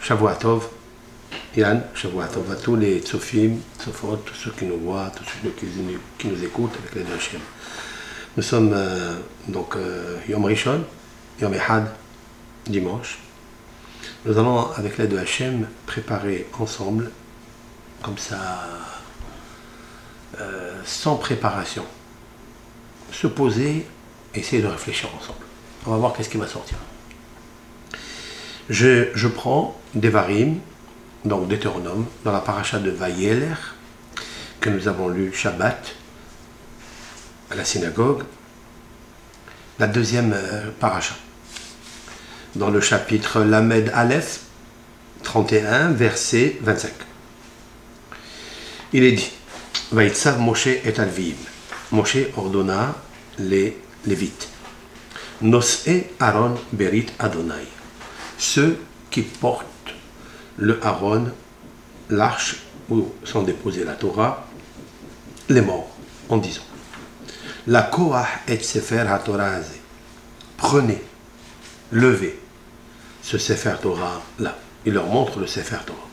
Shavua Tov, Yann, Shavua Tov à tous les Tsofim, Tsofot, tous ceux qui nous voient, tous ceux qui nous écoutent avec l'aide de Hachem. Nous sommes donc Yom Rishon, Yom Ehad, dimanche. Nous allons avec l'aide de Hachem préparer ensemble, comme ça, sans préparation, se poser, essayer de réfléchir ensemble. On va voir qu'est-ce qui va sortir. Je prends Devarim, donc Deutéronome, dans la paracha de Vayeler, que nous avons lu Shabbat à la synagogue, la deuxième paracha, dans le chapitre Lamed Aleph, 31, verset 25. Il est dit, Vaïtsav Moshe et Alviim. Moshe ordonna les Lévites. Nos'e Aaron Berit Adonai. Ceux qui portent le Aaron, l'arche où sont déposées la Torah, les morts, en disant La Koach et Sefer HaTorah. Prenez, levez ce Sefer Torah là. Il leur montre le Sefer Torah.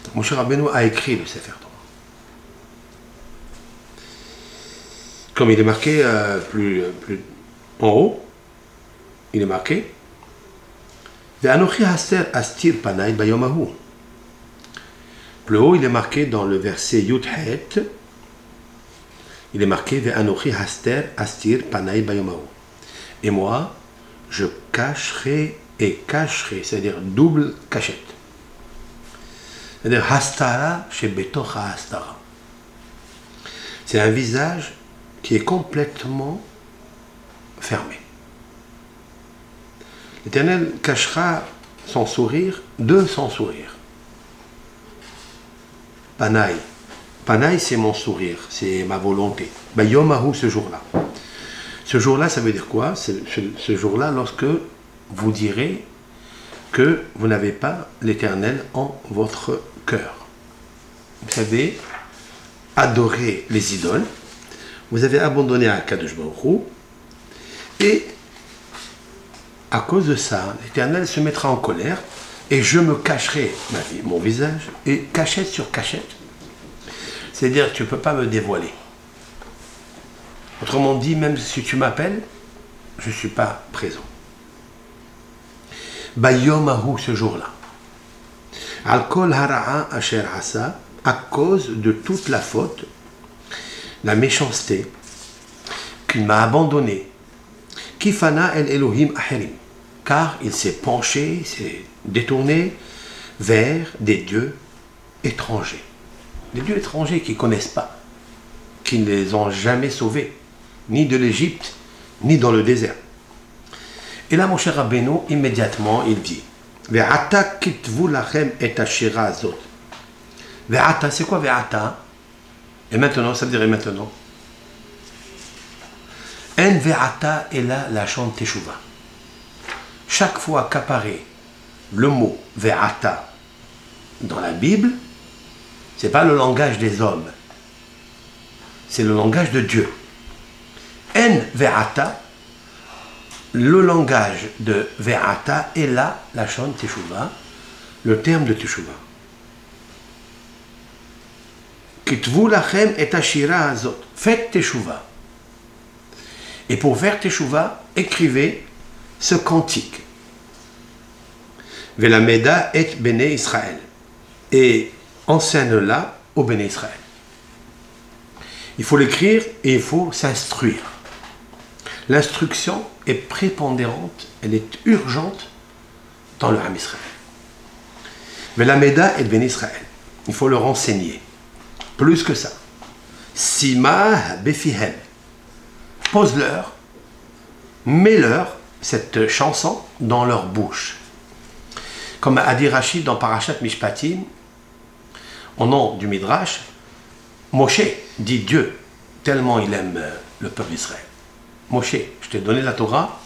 Donc, Moshe Rabbeinu a écrit le Sefer Torah. Comme il est marqué plus en haut, il est marqué Ve'anochi haster astir panai bayomahu. Plus haut, il est marqué dans le verset Yud-Het, il est marqué Ve'anochi haster astir panai bayomahu. Et moi, je cacherai et cacherai, c'est-à-dire double cachette. C'est-à-dire hastara chez betocha hastara. C'est un visage qui est complètement fermé. L'Éternel cachera son sourire de son sourire. Panaï. Panaï, c'est mon sourire, c'est ma volonté. Bayomahu, ce jour-là. Ce jour-là, ça veut dire quoi? Ce jour-là, lorsque vous direz que vous n'avez pas l'Éternel en votre cœur. Vous savez, adorer les idoles. Vous avez abandonné à Kadosh Baruch Hu, et à cause de ça, l'Éternel se mettra en colère, et je me cacherai mon visage, et cachette sur cachette. C'est-à-dire, tu ne peux pas me dévoiler. Autrement dit, même si tu m'appelles, je ne suis pas présent. Bayomahu, ce jour-là. Al-Kol hara'a asher asa, à cause de toute la faute, la méchanceté, qu'il m'a abandonné. Kifana el Elohim aherim, car il s'est penché, s'est détourné vers des dieux étrangers. Des dieux étrangers qui ne connaissent pas, qui ne les ont jamais sauvés, ni de l'Égypte, ni dans le désert. Et là, mon cher Rabbeinu, immédiatement, il dit Ve'ata kitvu lachem et ashira azot. Ve'ata, c'est quoi Ve'ata? Et maintenant, ça veut dire et maintenant. En ve'ata est là la chante teshuva. Chaque fois qu'apparaît le mot ve'ata dans la Bible, ce n'est pas le langage des hommes, c'est le langage de Dieu. En ve'ata, le langage de ve'ata est là la chante teshuva, le terme de teshuva. Kitvu lachem et ashira azot. Faites teshuva. Et pour faire teshuva, écrivez ce cantique. Velameda et Béné Israël. Et enseigne-la au Béné Israël. Il faut l'écrire et il faut s'instruire. L'instruction est prépondérante, elle est urgente dans le Ham Israël. Velameda et Béné Israël. Il faut le renseigner. Plus que ça. Sima befihem. Pose-leur, mets-leur cette chanson dans leur bouche. Comme a dit Rachid dans Parashat Mishpatim, au nom du Midrash, Moshe dit Dieu, tellement il aime le peuple d'Israël. Moshe, je t'ai donné la Torah,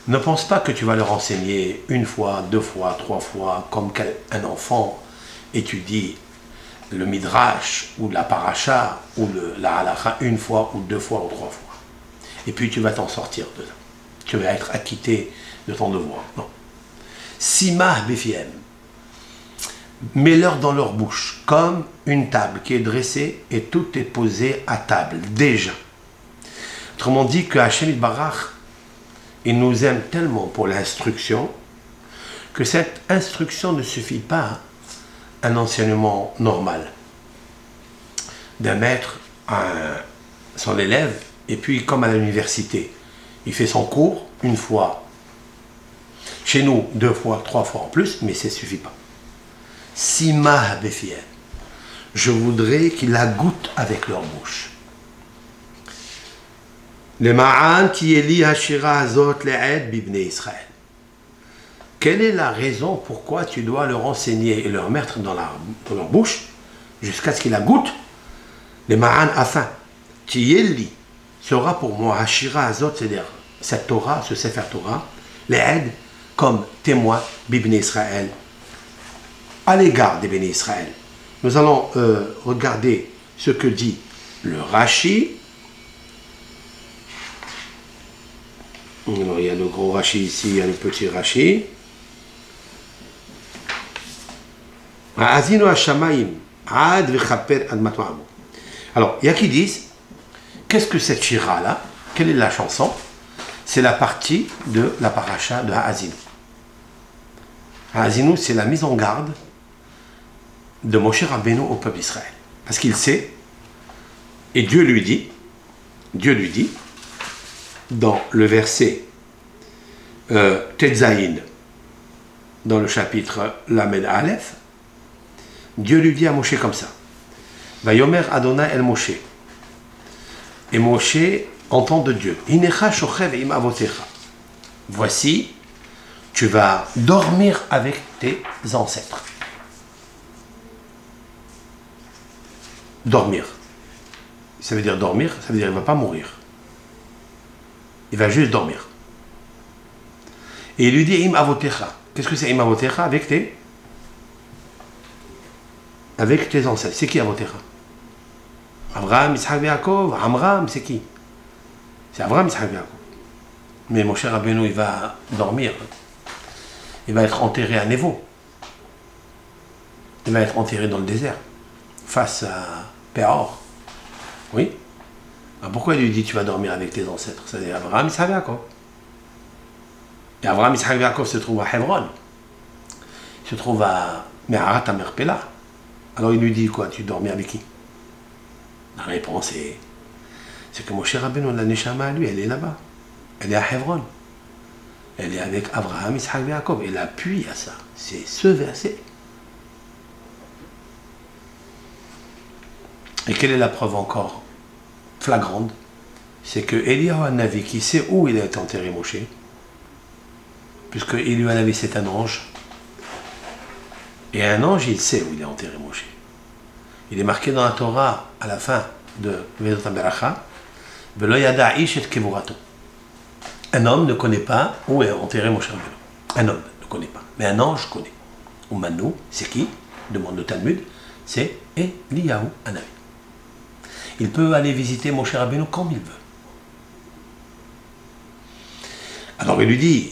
ne pense pas que tu vas leur enseigner une fois, deux fois, trois fois, comme un enfant étudie le Midrash ou la Paracha ou la Halacha une fois ou deux fois ou trois fois. Et puis tu vas t'en sortir de ça. Tu vas être acquitté de ton devoir. Non. Simah Befiem. mets-leur dans leur bouche, comme une table qui est dressée et tout est posé à table, déjà. Autrement dit que Hachem Barach, il nous aime tellement pour l'instruction, que cette instruction ne suffit pas à un enseignement normal. D'un maître à son élève, et puis comme à l'université, il fait son cours une fois. Chez nous, 2 fois, 3 fois en plus, mais ça ne suffit pas. Sima Befien. Je voudrais qu'ils la goûtent avec leur bouche. Le Ma'an qui élit Hashira Azot Le'ed Bibne Israël. Quelle est la raison pourquoi tu dois leur enseigner et leur mettre dans leur bouche jusqu'à ce qu'ils la goûtent? Le Ma'an afin. Tieli sera pour moi Hashira Azot, c'est-à-dire cette Torah, ce Sefer Torah, Le'ed comme témoin Bibne Israël à l'égard des bénis Israël. Nous allons regarder ce que dit le Rashi. Alors, il y a le gros Rashi ici, il y a le petit Rashi. Alors, il y a qui disent, qu'est-ce que cette shira là? Quelle est la chanson? C'est la partie de la paracha de Ha'azinu. Ha'azinu, c'est la mise en garde de Moshe Rabbeinu au peuple d'Israël. Parce qu'il sait, et Dieu lui dit, dans le verset Tetzaïn, dans le chapitre Lamed Aleph, Dieu lui dit à Moshe comme ça. Vayomer Adonai el Moshe. Et Moshe entend de Dieu. Inecha shochev im avotecha. Voici, tu vas dormir avec tes ancêtres. Dormir. Ça veut dire dormir, ça veut dire qu'il ne va pas mourir. Il va juste dormir. Et il lui dit im avotecha. Qu'est-ce que c'est im avotecha? Avec tes ancêtres. C'est qui avotecha? Abraham, Yitzhak, Yaakov. Amram, c'est qui? C'est Abraham, Yitzhak, Yaakov. Mais mon cher Rabbeinu, il va dormir. Il va être enterré à Nevo. Il va être enterré dans le désert, face à Péor. Oui. Alors pourquoi il lui dit tu vas dormir avec tes ancêtres? C'est-à-dire Abraham, Yitzhak, Yaakov. Et Abraham, Yitzhak, Yaakov se trouve à Hebron. Il se trouve à Me'arat HaMerpela. Alors il lui dit quoi? Tu dormais avec qui? La réponse c'est que mon cher Rabbeinu, la Neshama, lui, elle est là-bas. Elle est à Hebron. Elle est avec Abraham, Yitzhak et Yaakov. Et l'appui à ça, c'est ce verset. Et quelle est la preuve encore flagrante? C'est que Eliyahu Hanavi, qui sait où il a été enterré, Moshe, puisque Eliyahu Hanavi, c'est un ange. Et un ange, il sait où il est enterré, Moshe. Il est marqué dans la Torah, à la fin de Vedat HaBeracha, Velo yada ish et kevurato. Un homme ne connaît pas où est enterré Moshe Rabbeinu. Un homme ne connaît pas, mais un ange connaît. Umanu, c'est qui? Demande le Talmud, c'est Eliyahu Hanavi. Il peut aller visiter Moshe Rabbeinu quand il veut. Alors il lui dit,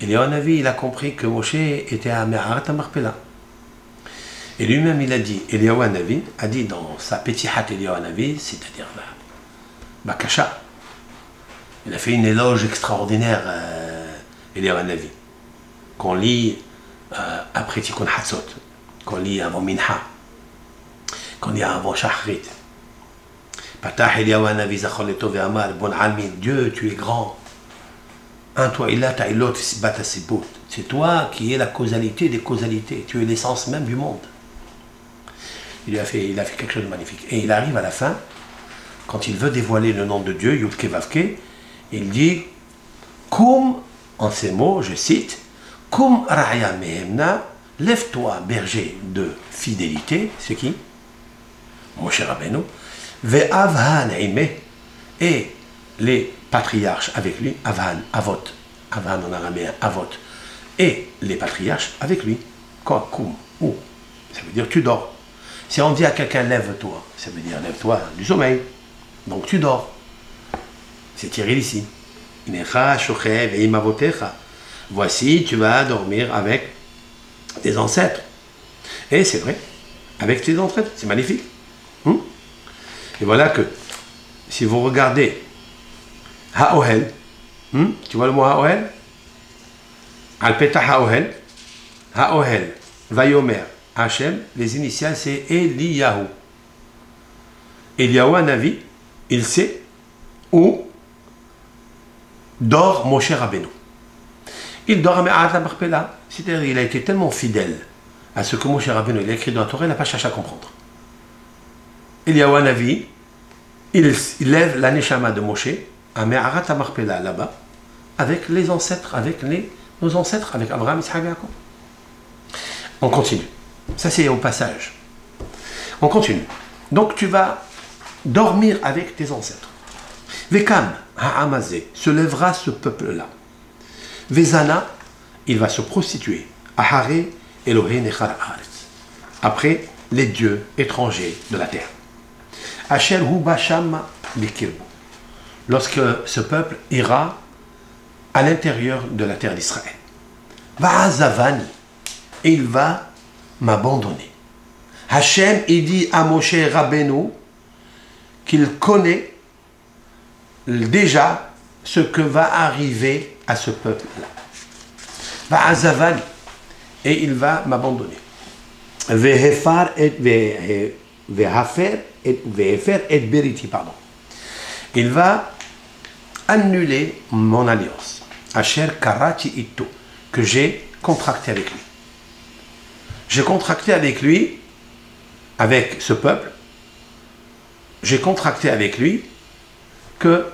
Eliyahu Hanavi, il a compris que Moshe était à Me'arat HaMerpela. Et lui-même, il a dit, Eliyahu Hanavi a dit dans sa Petihat Eliyahu Hanavi, c'est-à-dire Bakasha, il a fait une éloge extraordinaire, Eliyahu Hanavi, qu'on lit après Tikkun Hatzot, qu'on lit avant Minha, qu'on lit avant Shachrit. Patah Eliyahu Hanavi Zachor Leto Ve'amar, Bon Almin, Dieu, tu es grand. Un toi, Ilat Ailot Sibat Asibut. C'est toi qui es la causalité des causalités. Tu es l'essence même du monde. Il a fait quelque chose de magnifique. Et il arrive à la fin, quand il veut dévoiler le nom de Dieu, Yudke Vavke, il dit Kum, en ces mots, je cite, Kum Raya Mehemna, lève-toi, berger de fidélité, c'est qui? Moshe Rabbeinu, Ve'avhan Ime, et les patriarches avec lui, Avhan, Avot, Avhan en araméen, Avot, et les patriarches avec lui. Quoi? Kum, où? Ça veut dire tu dors. Si on dit à quelqu'un lève-toi, ça veut dire lève-toi du sommeil. Donc tu dors. C'est tiré d'ici. Voici, tu vas dormir avec tes ancêtres. Et c'est vrai, avec tes ancêtres, c'est magnifique. Et voilà que, si vous regardez Ha'ohel, tu vois le mot Ha'ohel? Al-Peta Ha'ohel, Ha'ohel, Vayomer, Hachem, les initiales c'est Eliyahu. Eliyahu, un Navi, il sait où dort Moshe Rabbeinu. Il dort à Me'arat Marpella, c'est-à-dire il a été tellement fidèle à ce que Moshe Rabbeinu il a écrit dans la Torah, il n'a pas cherché à comprendre. Eliyahu, un Navi, il lève la Neshama de Moshe à Me'arat Marpella, là-bas, avec les ancêtres, avec nos ancêtres, avec Abraham, Isaac et Jacob. On continue. Ça, c'est au passage. On continue. Donc, tu vas dormir avec tes ancêtres. Vekam ha'amazé, se lèvera ce peuple-là. Vezana, il va se prostituer. Ahare Elohé Nechar Haaretz. Après, les dieux étrangers de la terre. Asher hu basham bikirbu. Lorsque ce peuple ira à l'intérieur de la terre d'Israël. Va'azavani, et il va m'abandonner. Hachem, il dit à Moshe Rabbeinu qu'il connaît déjà ce que va arriver à ce peuple-là. Va'azavani, et il va m'abandonner. Vehefer et beriti, pardon. Il va annuler mon alliance. Asher karati ito, que j'ai contracté avec lui. J'ai contracté avec lui, avec ce peuple, j'ai contracté avec lui que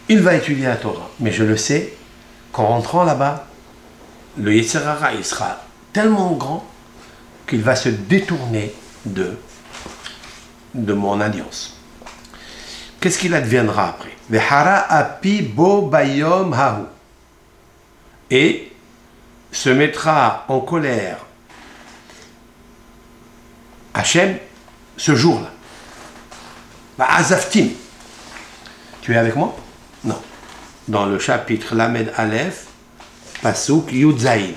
il va étudier la Torah. Mais je le sais qu'en rentrant là-bas, le Yetzer Hara, il sera tellement grand qu'il va se détourner de mon alliance. Qu'est-ce qu'il adviendra après? Vehara api bo bayom hahu. Et se mettra en colère Hachem ce jour-là. Azaftim. Tu es avec moi? Non. Dans le chapitre Lamed Aleph, Pasuk Yud Zayin.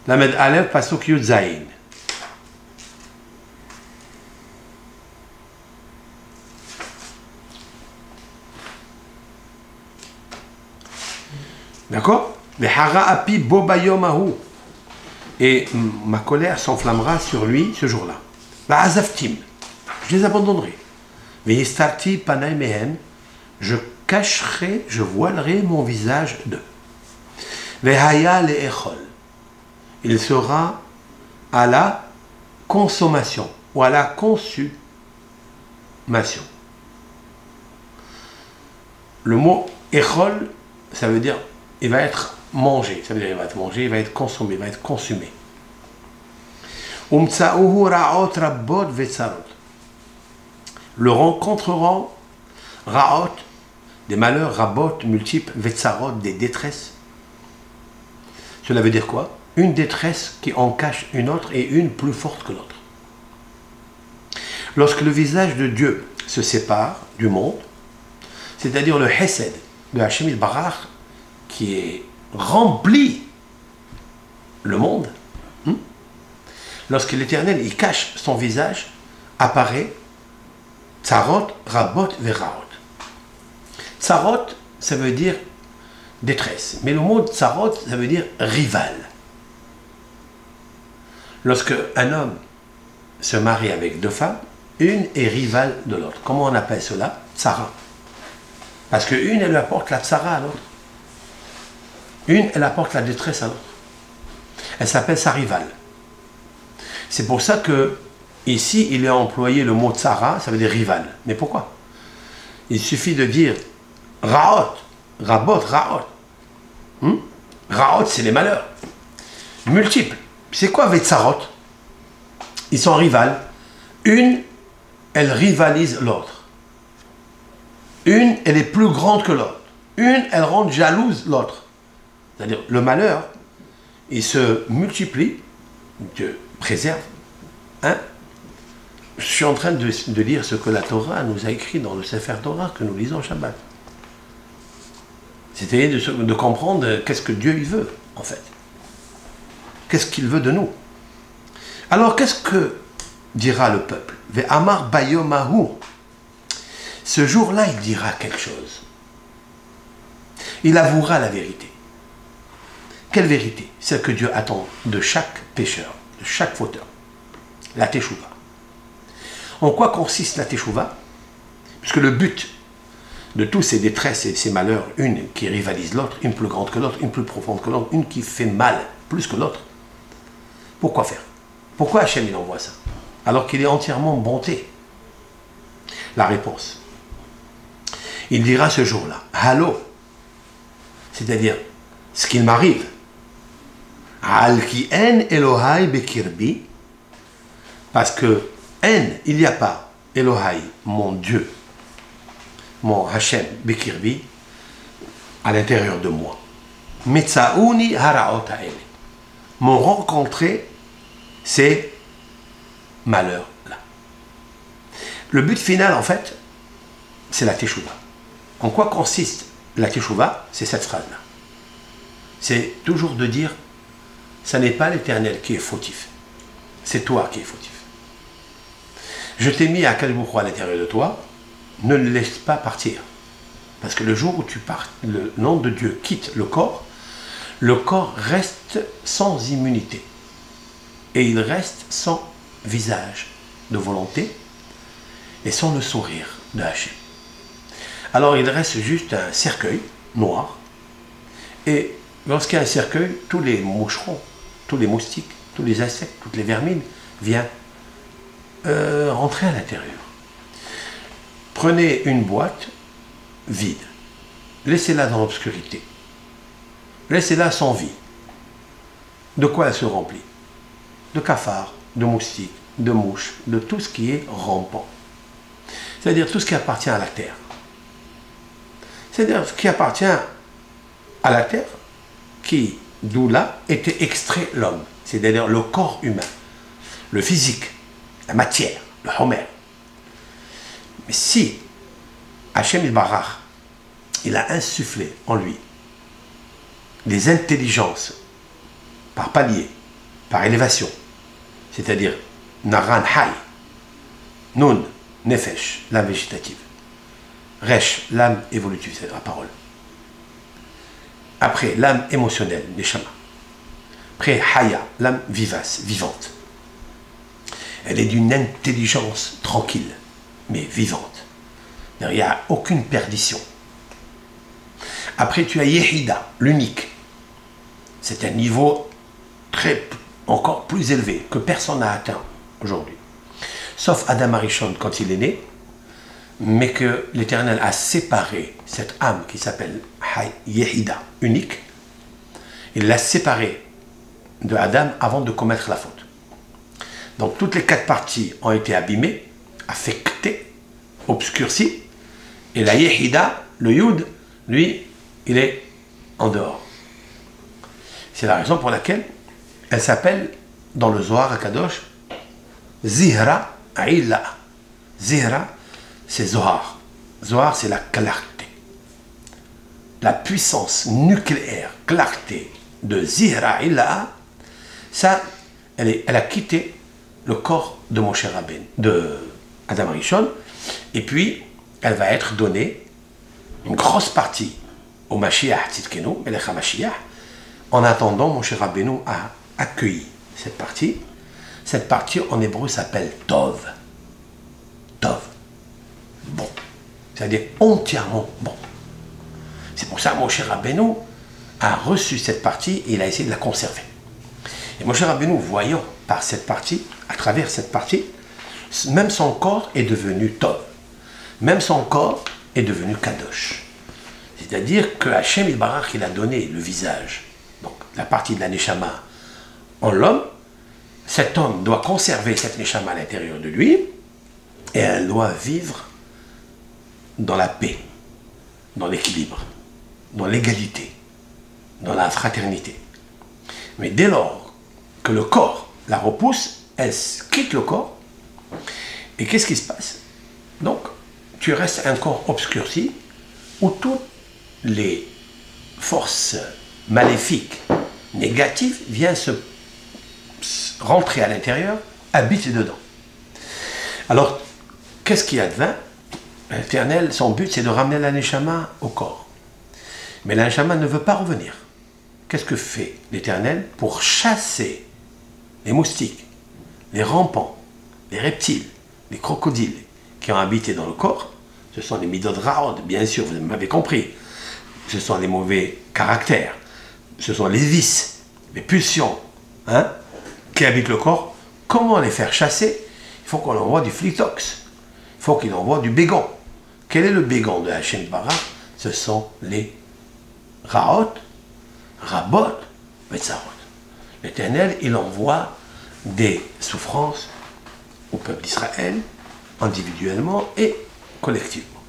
Lamed Aleph, Pasuk Yud Zayin. D'accord? Et ma colère s'enflammera sur lui ce jour-là. Je les abandonnerai. Je cacherai, je voilerai mon visage d'eux. Il sera à la consommation ou à la consumation. Le mot echol, ça veut dire il va être mangé, ça veut dire il va être mangé, il va être consommé, il va être consumé. Le rencontreront raot, des malheurs, rabot, multiples, vetsarot, des détresses. Cela veut dire quoi? Une détresse qui en cache une autre et une plus forte que l'autre. Lorsque le visage de Dieu se sépare du monde, c'est-à-dire le Hesed de Hachem Yitbarach qui est rempli le monde, lorsque l'Éternel il cache son visage, apparaît Tsarot, Rabot, Veraot. Tsarot, ça veut dire détresse, mais le mot Tsarot, ça veut dire rival. Lorsque un homme se marie avec deux femmes, une est rivale de l'autre. Comment on appelle cela? Tsara. Parce qu'une, elle apporte la tsara à l'autre. Une, elle apporte la détresse à l'autre. Elle s'appelle sa rivale. C'est pour ça que ici, il est employé le mot tsara, ça veut dire rival. Mais pourquoi? Il suffit de dire raot, rabot, raot. Raot, c'est les malheurs. Multiples. C'est quoi vetsarot? Ils sont rivales. Une, elle rivalise l'autre. Une, elle est plus grande que l'autre. Une, elle rend jalouse l'autre. C'est-à-dire, le malheur, il se multiplie. Dieu préserve. Hein? Je suis en train de lire ce que la Torah nous a écrit dans le Sefer Torah que nous lisons au Shabbat. C'est-à-dire de comprendre qu'est-ce que Dieu il veut. en fait. Qu'est-ce qu'il veut de nous? Alors, qu'est-ce que dira le peuple? Ve'amar bayomahu. Ce jour-là, il dira quelque chose. Il avouera la vérité. Quelle vérité? Celle que Dieu attend de chaque pécheur, de chaque fauteur. La teshuva. En quoi consiste la teshuva? Puisque le but de tous ces détresses et ces malheurs, une qui rivalise l'autre, une plus grande que l'autre, une plus profonde que l'autre, une qui fait mal plus que l'autre. Pourquoi faire? Pourquoi Hachem il envoie ça? Alors qu'il est entièrement bonté. La réponse. Il dira ce jour-là, Hallo, c'est-à-dire ce qu'il m'arrive. Al ki en Elohai bekirbi, parce que en, il n'y a pas Elohai, mon Dieu, mon Hachem bekirbi, à l'intérieur de moi. Metsaouni haraot haele. M'ont rencontré ces malheurs-là. Le but final, en fait, c'est la teshuva. En quoi consiste la teshuva? C'est cette phrase-là. C'est toujours de dire, ça n'est pas l'Éternel qui est fautif, c'est toi qui es fautif. Je t'ai mis à Kalboukro à l'intérieur de toi, ne le laisse pas partir. Parce que le jour où tu pars, le nom de Dieu quitte le corps reste sans immunité. Et il reste sans visage de volonté et sans le sourire de Hachem. Alors il reste juste un cercueil noir. Et lorsqu'il y a un cercueil, tous les moucherons, tous les moustiques, tous les insectes, toutes les vermines viennent rentrer à l'intérieur. Prenez une boîte vide, laissez-la dans l'obscurité, laissez-la sans vie. De quoi elle se remplit? De cafards, de moustiques, de mouches, de tout ce qui est rampant. C'est-à-dire tout ce qui appartient à la terre. C'est-à-dire ce qui appartient à la terre, qui, d'où là, était extrait l'homme. C'est-à-dire le corps humain, le physique, la matière, le homer. Mais si Hachem Barach, il a insufflé en lui des intelligences par palier, par élévation, c'est-à-dire Naran Hay, Nun, Nefesh, l'âme végétative, Resh, l'âme évolutive, c'est la parole. Après, l'âme émotionnelle, Neshama. Après, Haya, l'âme vivace, vivante. Elle est d'une intelligence tranquille, mais vivante. Il n'y a aucune perdition. Après, tu as Yehida, l'unique. C'est un niveau encore plus élevé que personne n'a atteint aujourd'hui. Sauf Adam Arishon quand il est né, mais que l'Éternel a séparé cette âme qui s'appelle Yehida, unique. Il l'a séparée de Adam avant de commettre la faute. Donc toutes les 4 parties ont été abîmées, affectées, obscurcies, et la Yehida, le Yud, lui, il est en dehors. C'est la raison pour laquelle elle s'appelle, dans le Zohar HaKadosh, Zihra Aïla. Zihra, c'est Zohar. Zohar, c'est la clarté. La puissance nucléaire, clarté de Zihra Aïla, ça, elle a quitté le corps de Moshe Rabbeinu, de Adam Arishon, et puis elle va être donnée, une grosse partie, au Mashiach Tzidkenu, Melech HaMashiach. En attendant, Moshe Rabbeinu a accueilli cette partie. Cette partie en hébreu s'appelle Tov. Tov. Bon. C'est-à-dire entièrement bon. C'est pour ça que Moshe Rabbeinu a reçu cette partie et il a essayé de la conserver. Et Moshe Rabbeinu, voyant par cette partie, à travers cette partie, même son corps est devenu Tov. Même son corps est devenu Kadosh. C'est-à-dire que Hachem Barach, il a donné le visage, donc la partie de la Neshama en l'homme. Cet homme doit conserver cette Neshama à l'intérieur de lui et elle doit vivre dans la paix, dans l'équilibre, dans l'égalité, dans la fraternité. Mais dès lors que le corps la repousse, elle quitte le corps. Et qu'est-ce qui se passe? Donc, tu restes un corps obscurci où toutes les forces maléfiques négatif vient se rentrer à l'intérieur, habite dedans. Alors, qu'est-ce qui advint? L'Éternel, son but, c'est de ramener la Neshama au corps. Mais la Neshama ne veut pas revenir. Qu'est-ce que fait l'Éternel pour chasser les moustiques, les rampants, les reptiles, les crocodiles qui ont habité dans le corps? Ce sont les midot raot, bien sûr, vous m'avez compris. Ce sont les mauvais caractères. Ce sont les vices, les pulsions, hein, qui habitent le corps. Comment les faire chasser? Il faut qu'on envoie du flitox. Il faut qu'il envoie du bégon. Quel est le bégon de Hachem Barach? Ce sont les raot, rabot, metzarot. L'Éternel, il envoie des souffrances au peuple d'Israël, individuellement et collectivement.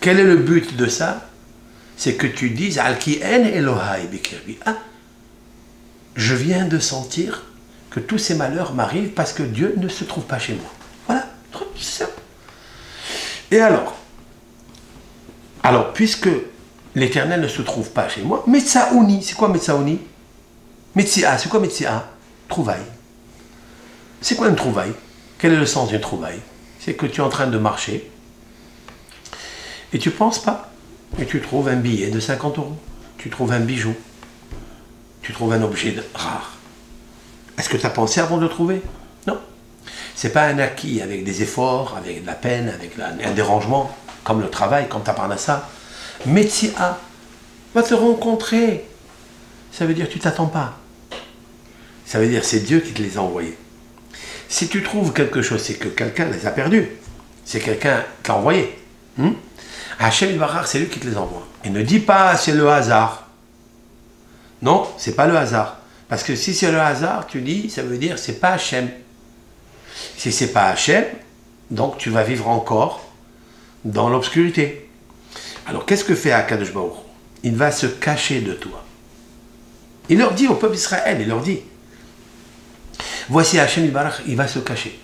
Quel est le but de ça? C'est que tu dises Al-ki en Elohai bikirbi. Ah, je viens de sentir que tous ces malheurs m'arrivent parce que Dieu ne se trouve pas chez moi. Voilà, c'est simple. Et alors, puisque l'Éternel ne se trouve pas chez moi, Metsaouni, c'est quoi Metsaouni? Metsia, c'est quoi Metsia? Trouvaille. C'est quoi une trouvaille? Quel est le sens d'une trouvaille? C'est que tu es en train de marcher et tu ne penses pas. Et tu trouves un billet de 50 €. Tu trouves un bijou. Tu trouves un objet rare. Est-ce que tu as pensé avant de le trouver? Non. Ce n'est pas un acquis avec des efforts, avec de la peine, avec un dérangement, comme le travail, comme ta parnassa. Metsia va te rencontrer. Ça veut dire que tu ne t'attends pas. Ça veut dire que c'est Dieu qui te les a envoyés. Si tu trouves quelque chose, c'est que quelqu'un les a perdus. C'est quelqu'un qui l'a envoyé. Hachem Barach, c'est lui qui te les envoie. Et ne dis pas c'est le hasard. Non, c'est pas le hasard. Parce que si c'est le hasard, tu dis, ça veut dire c'est pas Hachem. Si c'est pas Hachem, donc tu vas vivre encore dans l'obscurité. Alors qu'est-ce que fait Akadosh Baruch Hu? Il va se cacher de toi. Il leur dit au peuple d'Israël, il leur dit, voici Hachem Barach, il va se cacher.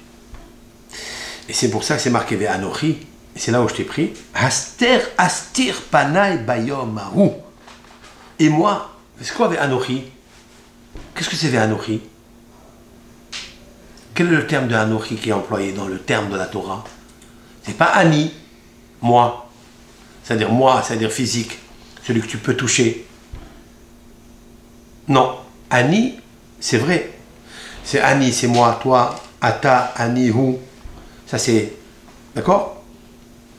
Et c'est pour ça que c'est marqué Ve'anochi. Et c'est là où je t'ai pris. Aster astir panai bayom ahu. Et moi, c'est quoi Ve'anochi? Qu'est-ce que c'est Ve'anochi? Quel est le terme de Anochi qui est employé dans le terme de la Torah? C'est pas Ani, moi. C'est-à-dire moi, c'est-à-dire physique, celui que tu peux toucher. Non, Ani, c'est vrai. C'est Ani, c'est moi, toi, Ata, Ani, Hu. Ça c'est, d'accord?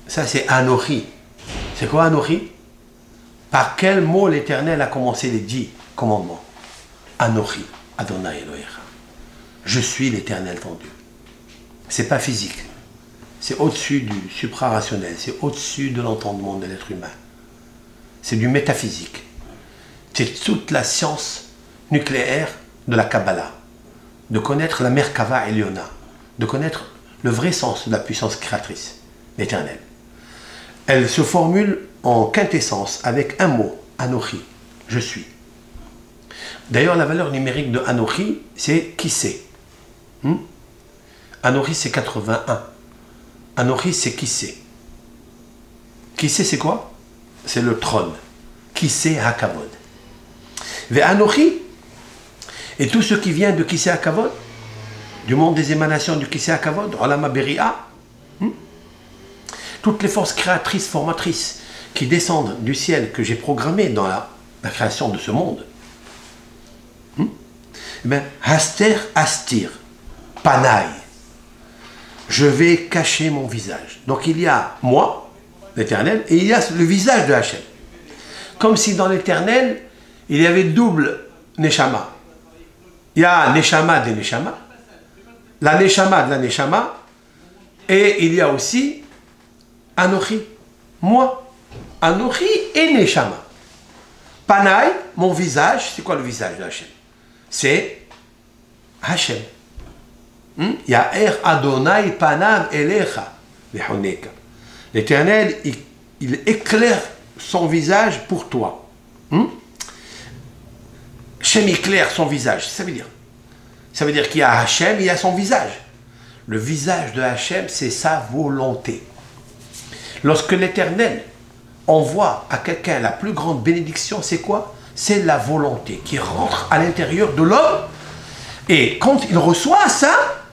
Ça c'est Anochi. C'est quoi Anochi? Par quel mot l'Éternel a commencé les 10 commandements? Anochi, Adonai Elohecha. Je suis l'Éternel ton Dieu. C'est pas physique. C'est au-dessus du suprarationnel. C'est au-dessus de l'entendement de l'être humain. C'est du métaphysique. C'est toute la science nucléaire de la Kabbalah. De connaître la Merkava Eliona. De connaître le vrai sens de la puissance créatrice, l'Éternel. Elle se formule en quintessence avec un mot, Anochi, je suis. D'ailleurs, la valeur numérique de Anochi, c'est qui c'est. Anochi, c'est 81. Anochi, c'est qui c'est. Qui c'est quoi? C'est le trône. Qui c'est Hakavod. Ve Anochi, et tout ce qui vient de qui c'est Hakavod, du monde des émanations du qui c'est Hakavod, Olama Beria, toutes les forces créatrices, formatrices, qui descendent du ciel que j'ai programmé dans la création de ce monde. Eh bien, Haster Astir, Panaï. Je vais cacher mon visage. Donc il y a moi, l'Éternel, et il y a le visage de Hachem. Comme si dans l'Éternel, il y avait double Neshama. Il y a Neshama des Neshama, la Neshama de la Neshama, et il y a aussi Anochi, moi. Anochi et Neshama. Panaï, mon visage, c'est quoi le visage de Hachem? C'est Hachem. Ya'er Adonai panav elecha v'honeka. L'Éternel, il éclaire son visage pour toi. Hachem éclaire son visage, ça veut dire. Ça veut dire qu'il y a Hachem, il y a son visage. Le visage de Hachem, c'est sa volonté. Lorsque l'Éternel envoie à quelqu'un la plus grande bénédiction, c'est quoi? c'est la volonté qui rentre à l'intérieur de l'homme. Et quand il reçoit ça,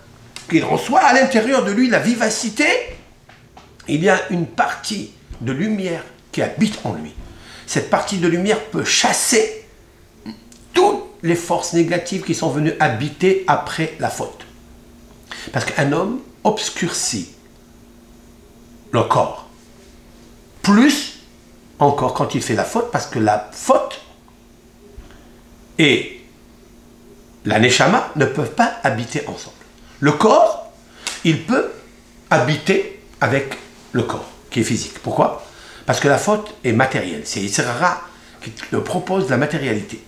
qu'il reçoit à l'intérieur de lui la vivacité, il y a une partie de lumière qui habite en lui. Cette partie de lumière peut chasser toutes les forces négatives qui sont venues habiter après la faute. Parce qu'un homme obscurcit le corps. Plus encore quand il fait la faute, parce que la faute et la neshama ne peuvent pas habiter ensemble. Le corps, il peut habiter avec le corps, qui est physique. Pourquoi? Parce que la faute est matérielle. C'est Yitzhara qui le propose la matérialité.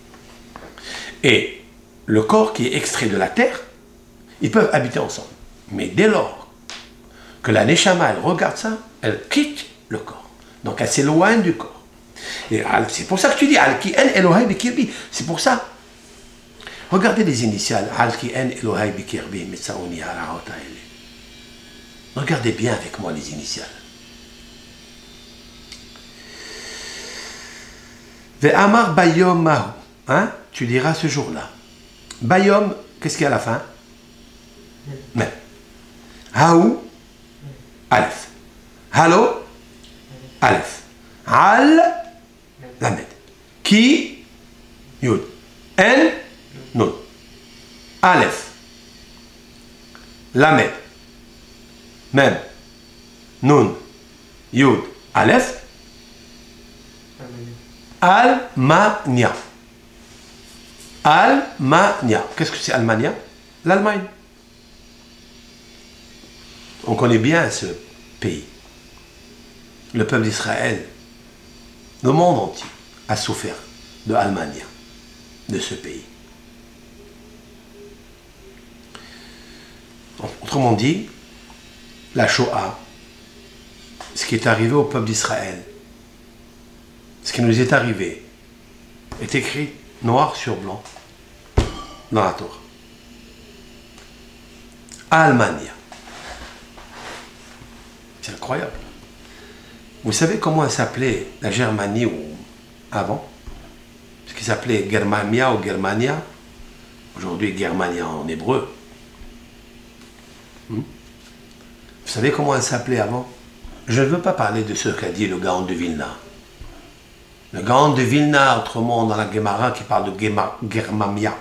Et le corps qui est extrait de la terre, ils peuvent habiter ensemble. Mais dès lors que la neshama, elle regarde ça, elle quitte le corps. Donc elle s'éloigne du corps. Et c'est pour ça que tu dis Al-Ki-En Elohai Bikirbi. C'est pour ça. Regardez les initiales. Al-Ki-En Elohai Bikirbi Mitsaouni Haraota Ele. Regardez bien avec moi les initiales. Ve'amar Bayom Mahu. Hein? Tu diras ce jour-là. Bayom, qu'est-ce qu'il y a à la fin? Même. Haou, Aleph. Halo, Aleph. Al, Lamed. Ki, Yud. En, Nun. Aleph. Lamed. Mem. Nun. Yud. Aleph. Almania. Almania. Qu'est-ce que c'est Almania? L'Allemagne. On connaît bien ce pays. Le peuple d'Israël, le monde entier, a souffert de Almania, de ce pays. Autrement dit, la Shoah, ce qui est arrivé au peuple d'Israël, ce qui nous est arrivé, est écrit noir sur blanc dans la Torah. Almania. C'est incroyable. Vous savez comment elle s'appelait la Germanie avant? Ce qui s'appelait Germania ou Germania. Aujourd'hui, Germania en hébreu. Vous savez comment elle s'appelait avant? Je ne veux pas parler de ce qu'a dit le Gaon de Vilna. Le Gaon de Vilna, autrement dans la Gemara qui parle de Germania.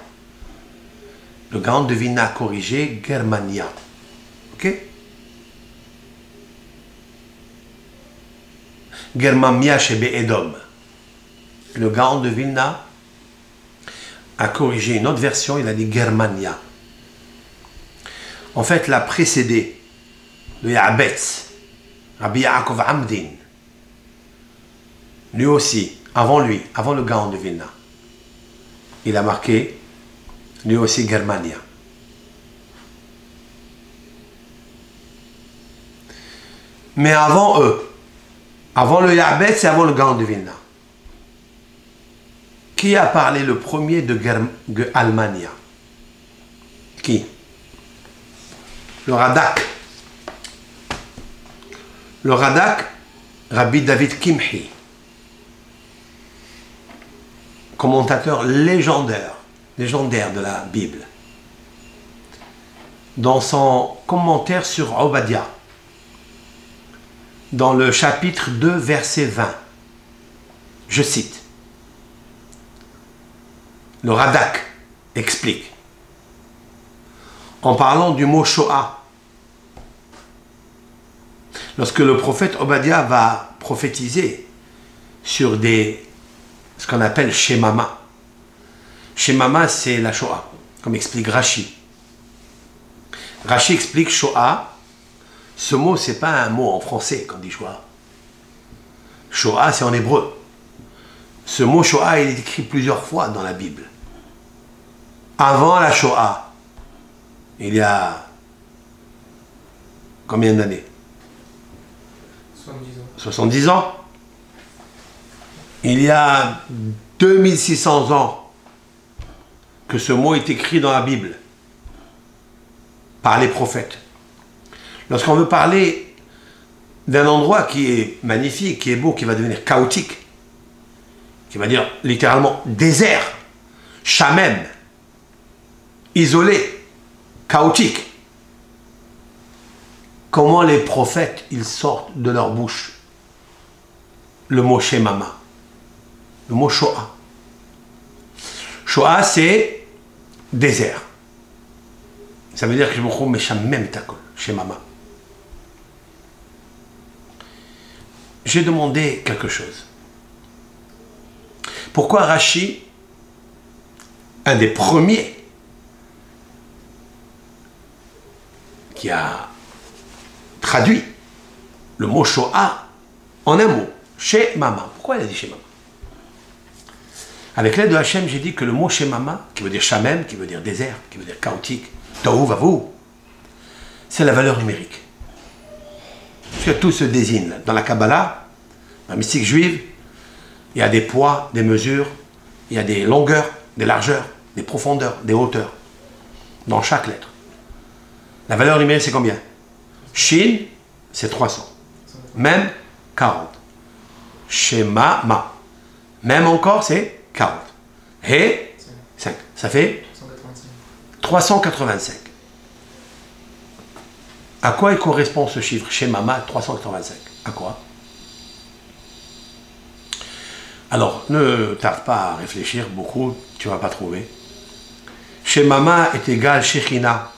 Le Gaon de Vilna a corrigé Germania. Ok? Germania chez Edom. Le Gaon de Vilna a corrigé une autre version, il a dit Germania. En fait, l'a précédé le Ya'abetz, Rabbi Yaakov Amdin. Lui aussi, avant le Gaon de Vilna, il a marqué, lui aussi, Germania. Mais avant eux, avant le Ya'abetz et avant le Gaon de Vilna, qui a parlé le premier de Almania? Qui? Le Radak. Le Radak, Rabbi David Kimhi, commentateur légendaire de la Bible. Dans son commentaire sur Obadiah, dans le chapitre 2, verset 20, je cite, le Radak explique, en parlant du mot Shoah, lorsque le prophète Obadiah va prophétiser sur ce qu'on appelle Shemama. Shemama, c'est la Shoah, comme explique Rashi. Rashi explique Shoah. Ce mot, c'est pas un mot en français qu'on dit Shoah. Shoah, c'est en hébreu. Ce mot Shoah, il est écrit plusieurs fois dans la Bible. Avant la Shoah, il y a combien d'années? 70 ans. 70 ans. Il y a 2600 ans que ce mot est écrit dans la Bible par les prophètes. Lorsqu'on veut parler d'un endroit qui est magnifique, qui est beau, qui va devenir chaotique, qui va dire littéralement désert, shamem, isolé, chaotique. Comment les prophètes, ils sortent de leur bouche le mot Shemama, le mot Shoah. Shoah, c'est désert. Ça veut dire que je me trouve Meshamem Takol, Shemama. J'ai demandé quelque chose. Pourquoi Rashi, un des premiers qui a traduit le mot Shoah en un mot, Shemama. Pourquoi il a dit Shemama? Avec l'aide de Hachem, j'ai dit que le mot Shemama, qui veut dire Shamem, qui veut dire désert, qui veut dire chaotique, Tohu Vavu, c'est la valeur numérique. Parce que tout se désigne. Dans la Kabbalah, dans la mystique juive, il y a des poids, des mesures, il y a des longueurs, des largeurs, des profondeurs, des hauteurs, dans chaque lettre. La valeur numérique, c'est combien? Shin, c'est 300. Même, 40. Shema, ma. Même encore, c'est 40. He, 5. Ça fait 385. À quoi il correspond ce chiffre? Shema, ma, 385. À quoi? Alors, ne tarde pas à réfléchir beaucoup, tu ne vas pas trouver. Shemama est égal Shechina.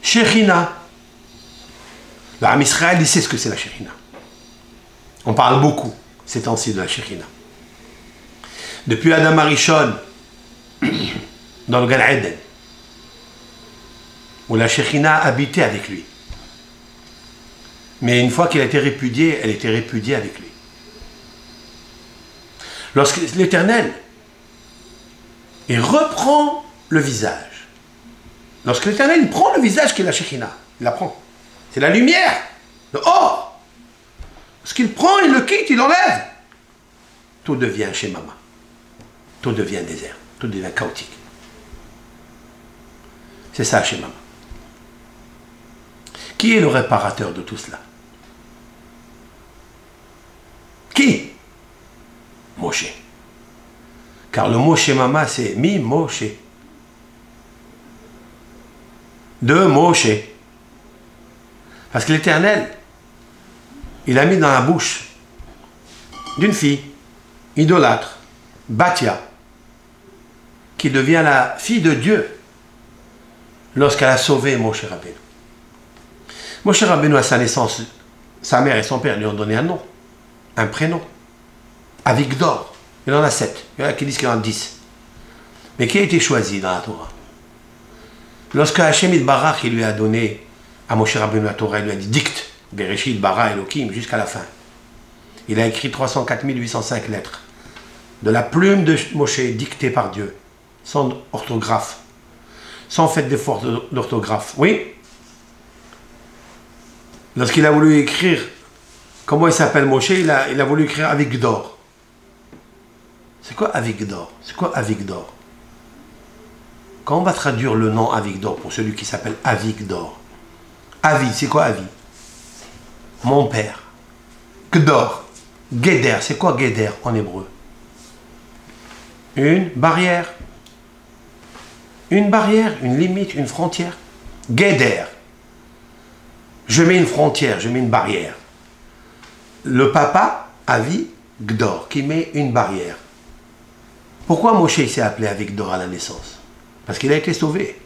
Shechina. L'Am Israël, il sait ce que c'est la Shechina. On parle beaucoup ces temps-ci de la Shechina. Depuis Adam Arishon, dans le Gan Eden, où la Shechina habitait avec lui. Mais une fois qu'elle a été répudiée, elle était répudiée avec lui. Lorsque l'Éternel, il reprend le visage. Lorsque l'Éternel, il prend le visage qui est la Shekhinah, il la prend. C'est la lumière, le or. Lorsqu'il prend, il le quitte, il l'enlève. Tout devient Shemama. Tout devient désert. Tout devient chaotique. C'est ça, Shemama. Qui est le réparateur de tout cela? Qui? Moshe. Car le mot Shemama, c'est mi Moshe. De Moshe. Parce que l'Éternel, il a mis dans la bouche d'une fille idolâtre, Batia, qui devient la fille de Dieu lorsqu'elle a sauvé Moshe Rabbeinu. Moshe Rabbeinu, à sa naissance, sa mère et son père lui ont donné un nom, un prénom, Avigdor. Il en a 7. Il y en a qui disent qu'il en a 10. Mais qui a été choisi dans la Torah? Lorsque Hachem Yitbarach, il lui a donné à Moshe Rabbeinu la Torah, il lui a dit dicte, Bereshit, Bara, Elohim, jusqu'à la fin. Il a écrit 304 805 lettres de la plume de Moshe, dictée par Dieu, sans orthographe, sans fait d'effort d'orthographe. Oui? Lorsqu'il a voulu écrire, comment il s'appelle Moshe, il a voulu écrire Avigdor. C'est quoi Avigdor? C'est quoi Avigdor? Quand on va traduire le nom Avigdor pour celui qui s'appelle Avigdor, Avi, c'est quoi Avi? Mon père. Gdor. Geder, c'est quoi Geder en hébreu? Une barrière. Une barrière, une limite, une frontière. Geder. Je mets une frontière, je mets une barrière. Le papa, Avi, Gdor, qui met une barrière. Pourquoi Moshe s'est appelé Avigdor à la naissance? Parce qu'il a été sauvé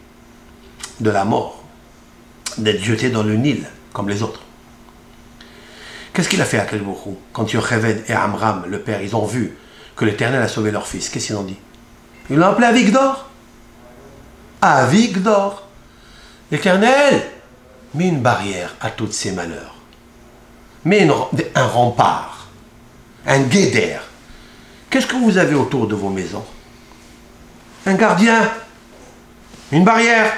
de la mort, d'être jeté dans le Nil, comme les autres. Qu'est-ce qu'il a fait à Kelbourou? Quand Yocheved et Amram, le père, ils ont vu que l'Éternel a sauvé leur fils, qu'est-ce qu'ils ont dit? Ils l'ont appelé Avigdor. Avigdor. L'Éternel met une barrière à tous ces malheurs. Met un rempart, un guédère. Qu'est-ce que vous avez autour de vos maisons? Un gardien, une barrière.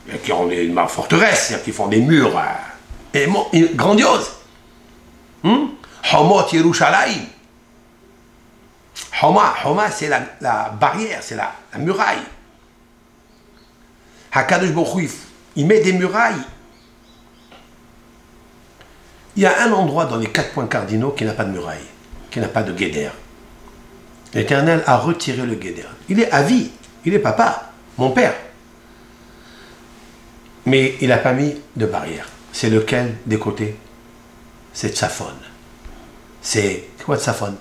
Il y a qui ont une forteresse, il y a qui font des murs grandioses. Homot Yerushalayim. Homa, c'est la barrière, c'est la muraille. Hakadosh Baruch Hu, il met des murailles Il y a un endroit dans les 4 points cardinaux qui n'a pas de muraille, qui n'a pas de guédère. L'Éternel a retiré le guédère. Il est à vie, il est papa, mon père. Mais il n'a pas mis de barrière. C'est lequel des côtés? C'est Tsafon. C'est quoi Tsafon?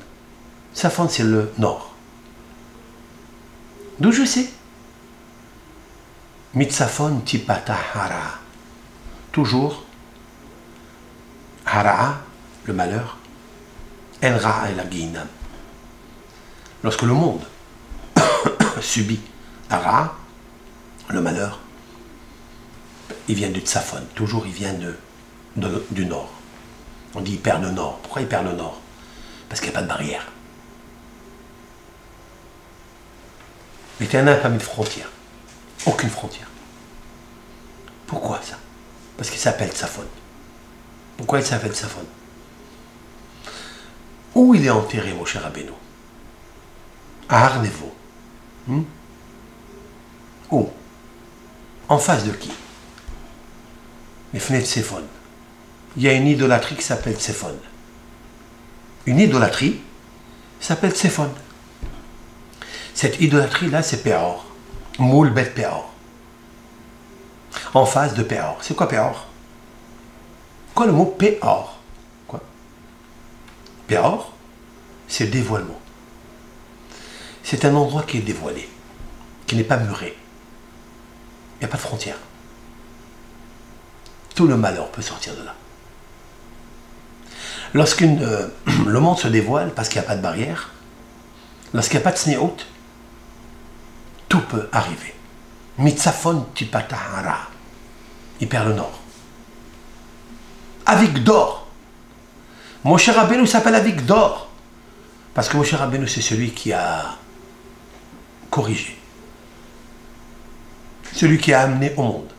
Tsafon, c'est le nord. D'où je sais? Mitzafon tipata hara. Toujours. Hara, le malheur. Enra et la guinam. Lorsque le monde subit hara, le malheur, il vient du Tsafon. Toujours, il vient du nord. On dit il perd le nord. Pourquoi il perd le nord? Parce qu'il n'y a pas de barrière. L'Éternel n'a pas mis de frontière. Aucune frontière. Pourquoi ça? Parce qu'il s'appelle Tsafon. Pourquoi il s'appelle Tsafon? Où il est enterré, mon cher Rabbeinu? À Arnevo. Où? En face de qui? Les fenêtres Tsefon. Il y a une idolâtrie qui s'appelle Tsefon. Une idolâtrie s'appelle Tsefon. Cette idolâtrie-là, c'est Péor. Moul Bet Péor. En face de Péor. C'est quoi Péor? Quoi le mot Péor? Quoi? Péor, c'est le dévoilement. C'est un endroit qui est dévoilé, qui n'est pas muré. Il n'y a pas de frontière. Tout le malheur peut sortir de là. Lorsque le monde se dévoile parce qu'il n'y a pas de barrière, lorsqu'il n'y a pas de snéot, tout peut arriver. Mitzafon tipatahara. Il perd le nord. Avigdor. Moshe Rabbeinu s'appelle Avigdor. Parce que Moshe Rabbeinu, c'est celui qui a corrigé. Celui qui a amené au monde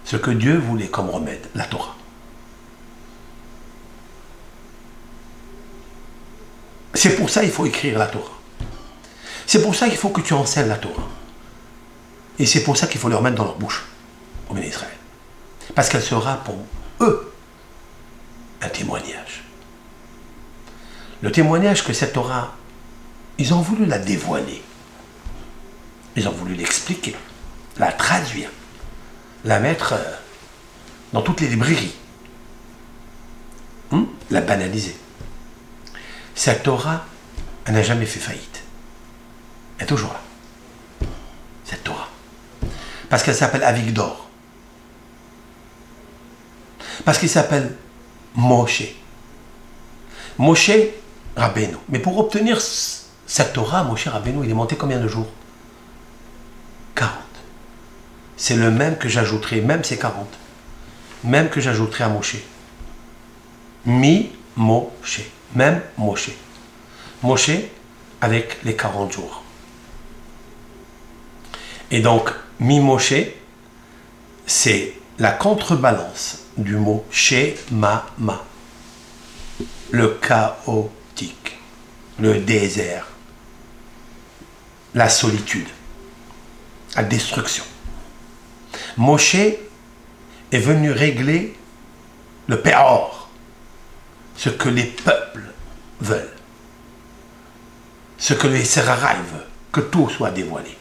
ce que Dieu voulait comme remède, la Torah. C'est pour ça qu'il faut écrire la Torah. C'est pour ça qu'il faut que tu enseignes la Torah. Et c'est pour ça qu'il faut le remettre dans leur bouche, au béni Israël. Parce qu'elle sera pour eux un témoignage. Le témoignage que cette Torah, ils ont voulu la dévoiler. Ils ont voulu l'expliquer, la traduire, la mettre dans toutes les librairies. La banaliser. Cette Torah, elle n'a jamais fait faillite. Elle est toujours là. Cette Torah. Parce qu'elle s'appelle Avigdor. Parce qu'il s'appelle Moshe. Moshe Rabbeinu. Mais pour obtenir cette Torah, Moshe Rabbeinu, il est monté combien de jours? 40. C'est le même que j'ajouterai, même c'est 40. Même que j'ajouterai à Moshe. Mi-Moshe. Même Moshe. Moshe avec les 40 jours. Et donc, Mi-Moshe, c'est la contrebalance du mot Shemama. Le chaotique, le désert, la solitude, la destruction. Moshe est venu régler le Péor, ce que les peuples veulent, ce que les Serarai veulent, que tout soit dévoilé,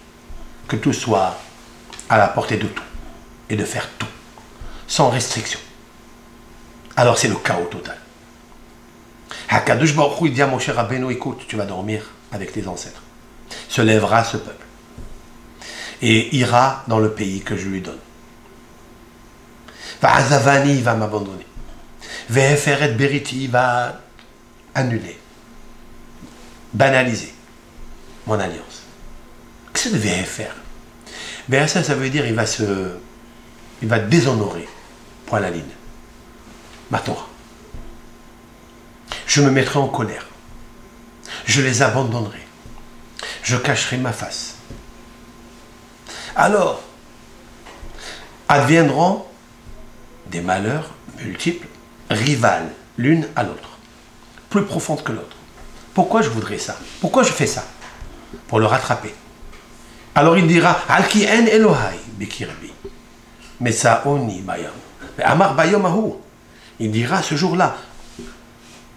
que tout soit à la portée de tout, et de faire tout, sans restriction. Alors c'est le chaos total. Hakadosh Baruch Hu, il dit à Moshe Rabbeinu, écoute, tu vas dormir avec tes ancêtres. Se lèvera ce peuple et ira dans le pays que je lui donne. Va'azavani, il va m'abandonner. Ve'eferet beriti, il va annuler, banaliser mon alliance. Qu'est-ce que c'est Ve'efer? Ve'efer, ça veut dire il va déshonorer, point la ligne, ma Torah. Je me mettrai en colère. Je les abandonnerai. Je cacherai ma face. Alors, adviendront des malheurs multiples, rivales l'une à l'autre, plus profondes que l'autre. Pourquoi je voudrais ça? Pourquoi je fais ça? Pour le rattraper. Alors il dira, Al-ki en Elohai, Bekirbi. Mais ça, oni bayam. Mais Amar bayom ahou. Il dira ce jour-là,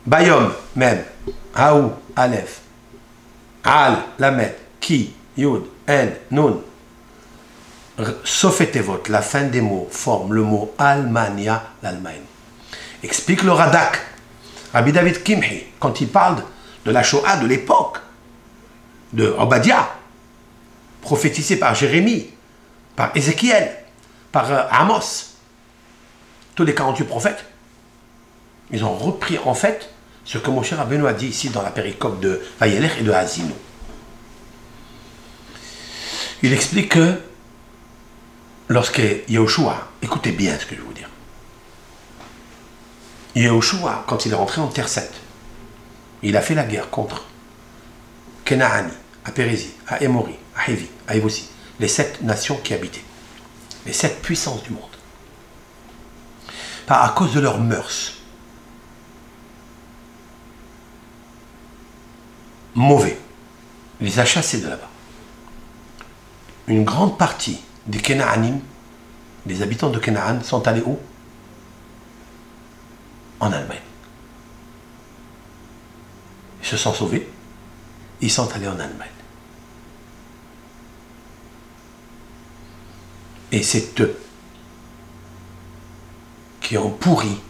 Bayom, même, Haou, Aleph, Al, Lamet, Ki, Yud, En, Nun, sauf et Tevot, la fin des mots forme le mot Almania, l'Allemagne. Explique le Radak, Rabbi David Kimhi, quand il parle de la Shoah de l'époque, de Obadiah, prophétisé par Jérémie, par Ézéchiel, par Amos, tous les 48 prophètes, ils ont repris en fait ce que Moshe Rabbeinu a dit ici dans la péricope de Vayelech et de Hazino. Il explique que lorsque Yehoshua, écoutez bien ce que je vais vous dire, Yehoshua, quand il est rentré en Terre Sainte, il a fait la guerre contre Kenaani, à Pérésie, à Émori, à Hévi, à Évosi, les 7 nations qui habitaient, les 7 puissances du monde. À cause de leurs mœurs mauvais, il les a chassés de là-bas. Une grande partie des Kenaanim, des habitants de Kenaan, sont allés où? En Allemagne. Ils se sont sauvés, ils sont allés en Allemagne. Et c'est eux qui ont pourri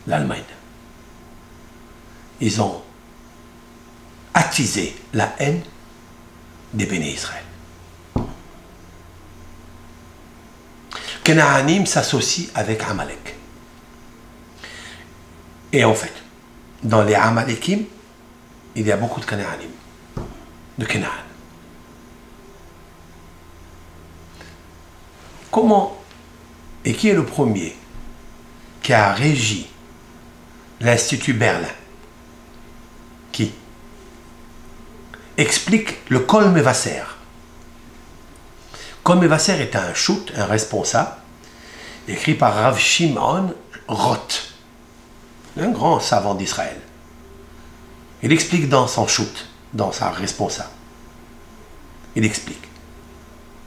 l'Allemagne. Ils ont attisé la haine des béné Israël. Kenaanim s'associe avec Amalek. Et en fait, dans les Amalekim, il y a beaucoup de Kenaanim, de Kenaan. Comment et qui est le premier qui a régi l'Institut Berlin? Qui explique le Kol Mevasser. Kol Mevasser est un shoot, un responsable, écrit par Rav Shimon Roth, un grand savant d'Israël. Il explique dans son shoot, dans sa responsable, il explique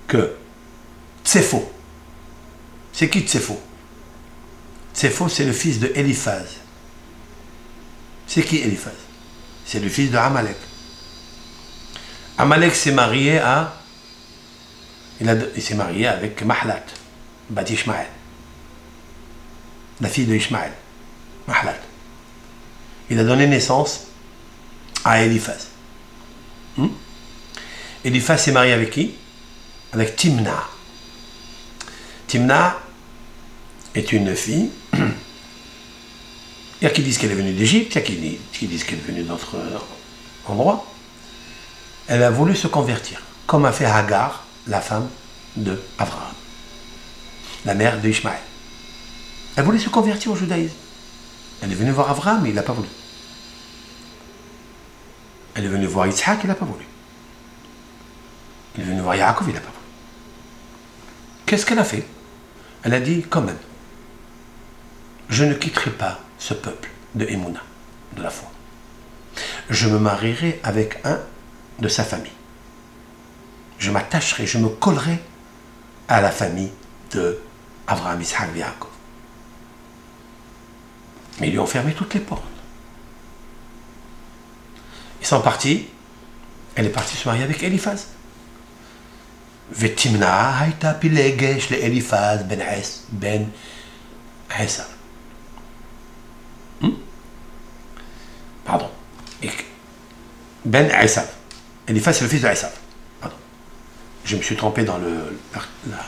que Tsefo, c'est qui Tsefo? Tsefo, c'est le fils de Eliphaz. C'est qui Eliphaz? C'est le fils de Amalek. Amalek s'est marié à... Il s'est marié avec Mahlat, Bat Ishmael, la fille de Ishmael, Mahlat. Il a donné naissance à Eliphaz. Eliphaz s'est marié avec qui? Avec Timna. Timna est une fille. Il y a qui disent qu'elle est venue d'Égypte, il y a qui disent qu'elle est venue d'autres endroits. Elle a voulu se convertir, comme a fait Hagar, la femme de Abraham, la mère d'Ishmaël. Elle voulait se convertir au judaïsme. Elle est venue voir Abraham, mais il n'a pas voulu. Elle est venue voir Yitzhak, il n'a pas voulu. Elle est venue voir Yaakov, il n'a pas voulu. Qu'est-ce qu'elle a fait? Elle a dit, quand même, je ne quitterai pas ce peuple de Emouna, de la foi. Je me marierai avec un de sa famille. Je m'attacherai, je me collerai à la famille de Abraham, Yitzhak et Yaakov. Mais ils lui ont fermé toutes les portes. Ils sont partis. Elle est partie se marier avec Eliphaz. Vetimna hayta pilegesh le Eliphaz ben Esav. Pardon. Ben Esav. Eliphaz, c'est le fils de Esav. Pardon. Je me suis trompé dans la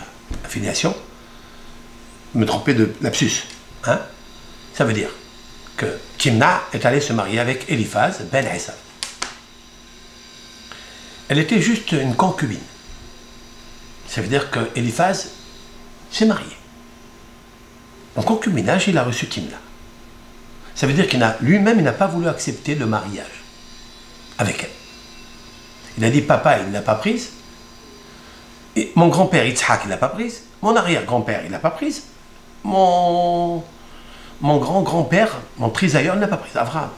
filiation. Je me trompé de lapsus. Hein? Ça veut dire que Timna est allée se marier avec Eliphaz ben Esav. Elle était juste une concubine. Ça veut dire que Eliphaz s'est marié. En concubinage, il a reçu Timna. Ça veut dire qu'il lui-même, il n'a pas voulu accepter le mariage avec elle. Il a dit, papa, il ne l'a pas prise. Et mon grand-père, Yitzhak, il ne l'a pas prise. Mon arrière-grand-père, il ne l'a pas prise. Mon grand-grand-père, mon trisailleur, ne l'a pas prise. Abraham.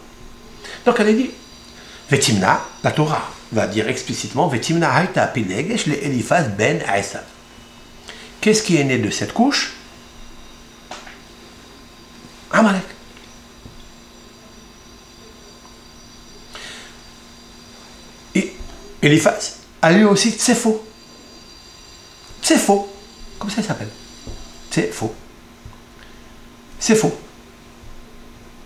Donc elle a dit, Vetimna, la Torah va dire explicitement, Vetimna haïta pilegesh le Eliphaz ben Esav. Qu'est-ce qui est né de cette couche? Amalek. Et Eliphaz a lui aussi Tsefo. Tsefo. Comme ça il s'appelle. C'est faux. C'est faux.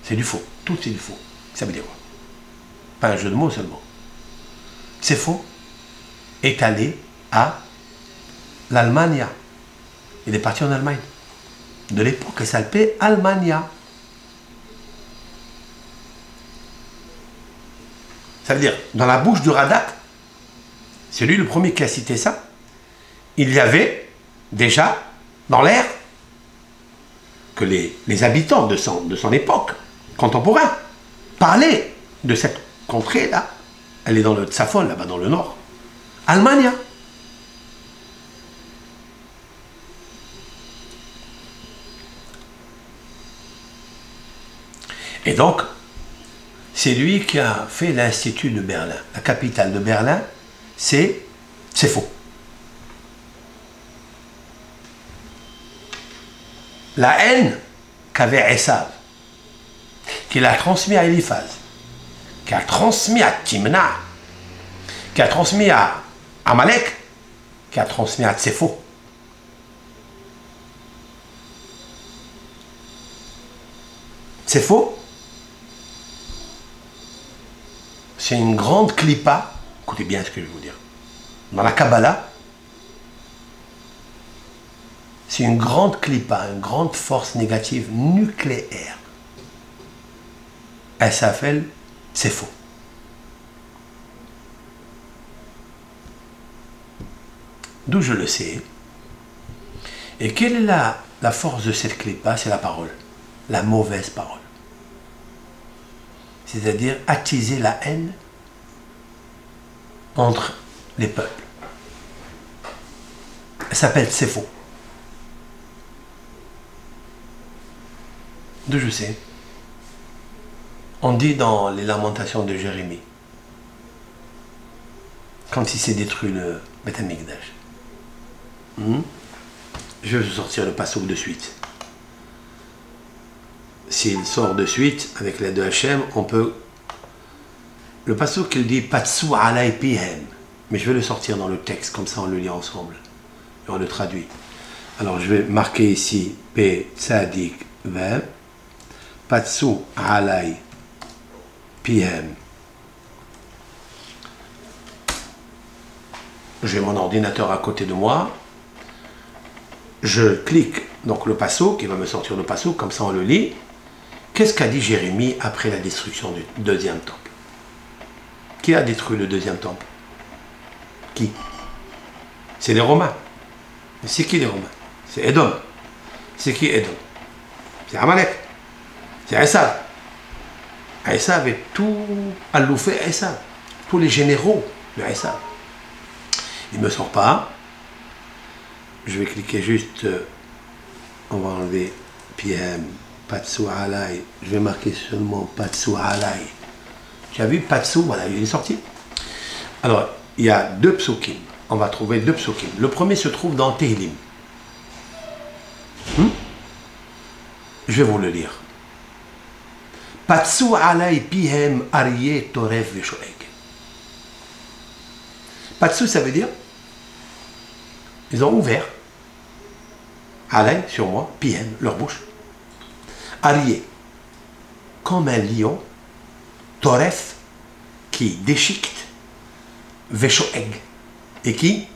C'est du faux. Tout c'est du faux. Ça veut dire quoi? Pas un jeu de mots seulement. C'est faux. Est allé à l'Allemagne. Il est parti en Allemagne. De l'époque, il s'appelait Allemagne. Ça veut dire, dans la bouche du Radak, c'est lui le premier qui a cité ça, il y avait déjà dans l'air que les habitants de son époque, contemporains, parlaient de cette contrée-là. Elle est dans le Tsafon, là-bas dans le nord. Allemagne. Et donc, c'est lui qui a fait l'Institut de Berlin. La capitale de Berlin, c'est faux. La haine qu'avait Esav, qu'il a transmis à Eliphaz, qui a transmis à Timna, qui a transmis à Amalek, qui a transmis à Tsefo. Tsefo, c'est une grande clipa, écoutez bien ce que je vais vous dire, dans la Kabbalah, c'est une grande clipa, une grande force négative nucléaire. Elle s'appelle Tsefo. D'où je le sais. Et quelle est la force de cette clipa? C'est la parole, la mauvaise parole. C'est-à-dire attiser la haine entre les peuples. Elle s'appelle Tsefo. D'où je sais. On dit dans les lamentations de Jérémie, quand il s'est détruit le Beth Amikdash. Je vais sortir le passouk de suite. S'il sort de suite, avec l'aide de Hachem, on peut... Le passouk, il dit « Patsu alay pihem ». Mais je vais le sortir dans le texte, comme ça on le lit ensemble. Et on le traduit. Alors je vais marquer ici « P tzadik vev ». Patsu alay pihem. J'ai mon ordinateur à côté de moi. Je clique donc le passouk, qui va me sortir le passouk, comme ça on le lit. Qu'est-ce qu'a dit Jérémie après la destruction du deuxième temple? Qui a détruit le deuxième temple? Qui? C'est les Romains. Mais c'est qui les Romains? C'est Édom. C'est qui Édom? C'est Amalek. C'est Esav. Esav avait tout alloufé Esav. Tous les généraux de Esav. Il ne me sort pas. Je vais cliquer juste. On va enlever PM. Patsu alay. Je vais marquer seulement Patsu alay. Tu as vu Patsu? Voilà, il est sorti. Alors, il y a deux psukim. On va trouver deux psukim. Le premier se trouve dans Tehillim. Je vais vous le lire. Patsu alay pihem aryeh toref veshoeg. Patsu, ça veut dire ils ont ouvert alay sur moi, pihem, leur bouche. Aryeh, comme un lion, toref, qui déchiquette, veshoeg, et qui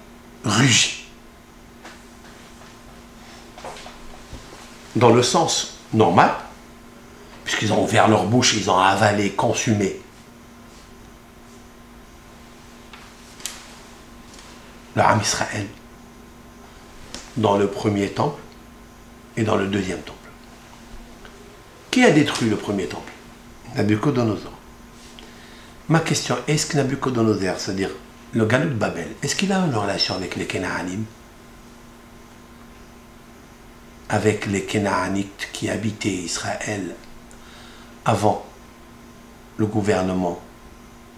rugit. Dans le sens normal, puisqu'ils ont ouvert leur bouche, ils ont avalé, consumé. Le Ham Israël, dans le premier temple et dans le deuxième temple. Qui a détruit le premier temple? Nabuchodonosor. Ma question, est-ce que Nabuchodonosor, c'est-à-dire le Galut de Babel, est-ce qu'il a une relation avec les Kénaanim? Avec les Kénaanites qui habitaient Israël avant le gouvernement,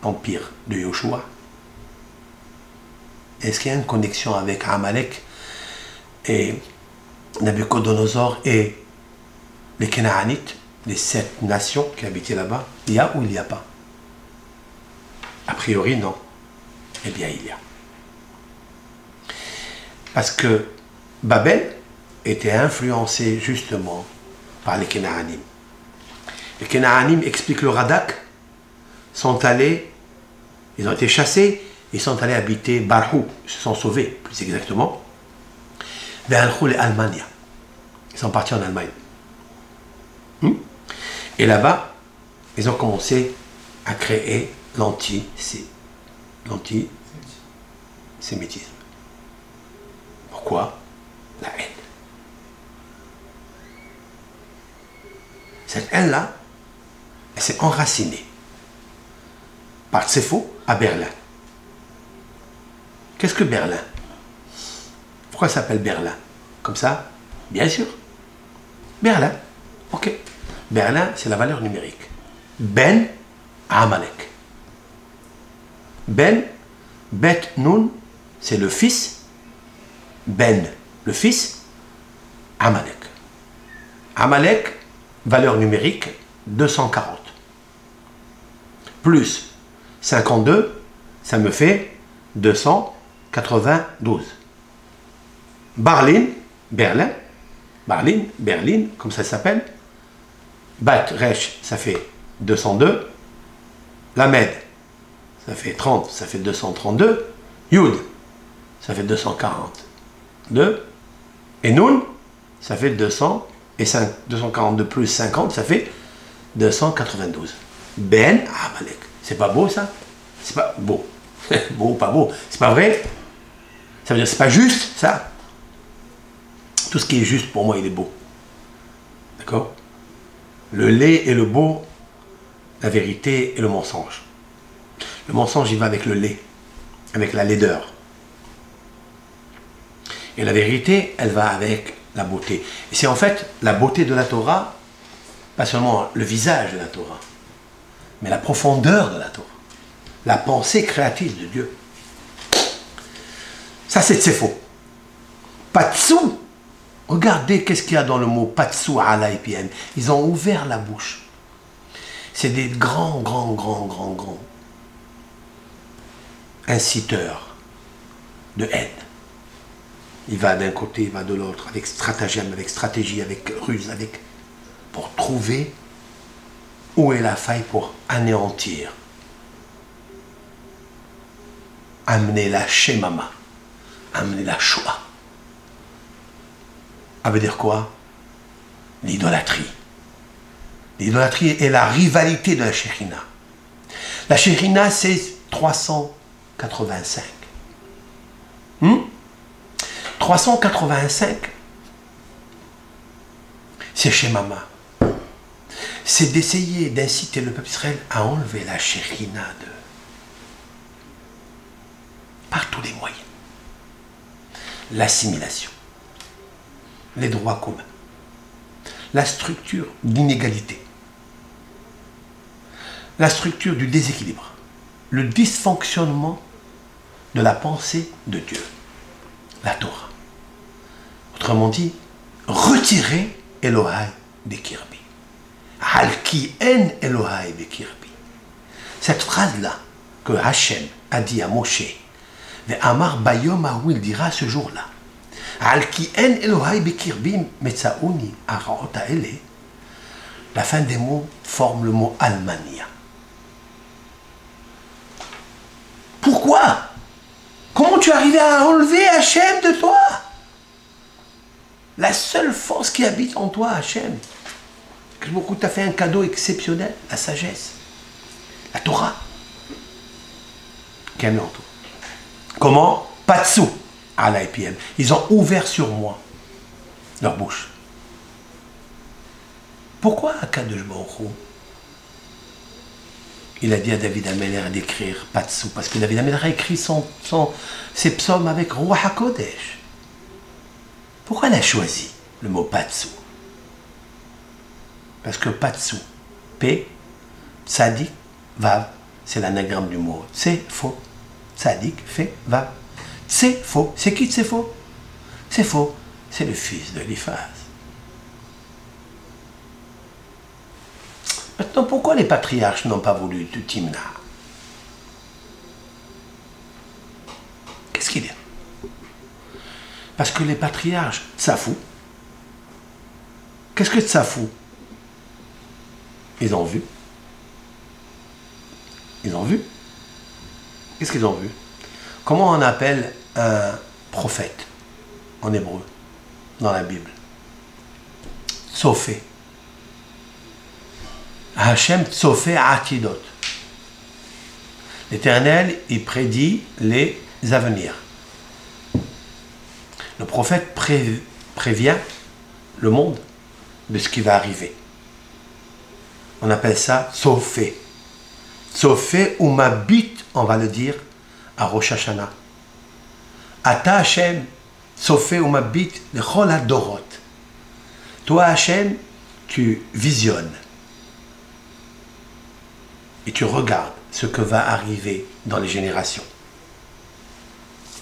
empire de Yoshua? Est-ce qu'il y a une connexion avec Amalek et Nabuchodonosor et les Kénaanites? les 7 nations qui habitaient là-bas, il y a ou il n'y a pas? A priori, non. Eh bien, il y a. Parce que Babel était influencé justement par les Kénaanim. Les Kénaanim, explique le Radak, sont allés, ils ont été chassés, ils sont allés habiter Barhou, ils se sont sauvés, plus exactement, vers l'Allemagne. Ils sont partis en Allemagne. Et là-bas, ils ont commencé à créer l'antisémitisme. Pourquoi? La haine. Cette haine-là, elle s'est enracinée par Tsefo à Berlin. Qu'est-ce que Berlin? Pourquoi ça s'appelle Berlin? Comme ça? Bien sûr. Berlin. Ok. Berlin, c'est la valeur numérique. Ben Amalek. Ben, Bet Nun, c'est le fils. Ben, le fils. Amalek. Amalek, valeur numérique, 240. Plus 52, ça me fait 292. Berlin, comme ça s'appelle. Bat Resh, ça fait 202. Lamed, ça fait 30, ça fait 232. Yud, ça fait 242. Et Nun, ça fait 200. Et 242 plus 50, ça fait 292. Ben Amalek. C'est pas beau ça? C'est pas beau. Beau ou pas beau? C'est pas vrai? Ça veut dire c'est pas juste ça? Tout ce qui est juste pour moi, il est beau. D'accord? Le laid et le beau, la vérité et le mensonge. Le mensonge, il va avec le lait, avec la laideur. Et la vérité, elle va avec la beauté. Et c'est en fait la beauté de la Torah, pas seulement le visage de la Torah, mais la profondeur de la Torah, la pensée créative de Dieu. Ça, c'est faux. Patsou. Regardez qu'est-ce qu'il y a dans le mot Patsou à l'IPM. Ils ont ouvert la bouche. C'est des grands inciteurs de haine. Il va d'un côté, il va de l'autre, avec stratagème, avec stratégie, avec ruse, pour trouver où est la faille pour anéantir. Amener la Shemama, amener la Shoah. Ça veut dire quoi? L'idolâtrie. L'idolâtrie est la rivalité de la Shekhinah. La Shekhinah, c'est 385. 385, c'est Shemama. C'est d'essayer d'inciter le peuple Israël à enlever la Shekhinah par tous les moyens. L'assimilation, les droits communs, la structure d'inégalité, la structure du déséquilibre, le dysfonctionnement de la pensée de Dieu, la Torah. Autrement dit, retirer Elohai Bekirbi. Halki en Elohai Bekirbi. Cette phrase-là que Hachem a dit à Moshe, et Amar Bayom Ahou, il dira ce jour-là, Halki en Elohai Bekirbi Metsaouni Araota Ele. La fin des mots forme le mot Almania. Pourquoi? Comment tu es arrivé à enlever Hachem de toi? La seule force qui habite en toi, Hachem, que beaucoup t'a fait un cadeau exceptionnel, la sagesse, la Torah, qui a mis en toi. Comment? Patsou, à l'IPM. Ils ont ouvert sur moi leur bouche. Pourquoi Akadosh Baruch Hu, il a dit à David Ameller d'écrire Patsou? Parce que David Ameller a écrit ses psaumes avec Ruach HaKodesh. Pourquoi elle a choisi le mot Patsou? Parce que Patsou, P, Tzadik, Vav, c'est l'anagramme du mot. C'est faux. Tzadik, fait, Vav. C'est faux. C'est qui c'est faux? C'est faux. C'est le fils de Eliphaz. Maintenant, pourquoi les patriarches n'ont pas voulu de Timna? Qu'est-ce qu'il y a? Parce que les patriarches, Tsafou, qu'est-ce que Tsafou? Ils ont vu. Ils ont vu. Qu'est-ce qu'ils ont vu? Comment on appelle un prophète en hébreu dans la Bible? Tsofé. Hachem Tsofé Atidot. L'Éternel, il prédit les avenirs. Le prophète prévient le monde de ce qui va arriver. On appelle ça Tsofé. Tsofé ou Mabit, on va le dire à Rosh Hashanah. Ata Hashem, Tsofé ou Mabit, le Chol HaDorot. Toi Hashem, tu visionnes et tu regardes ce que va arriver dans les générations,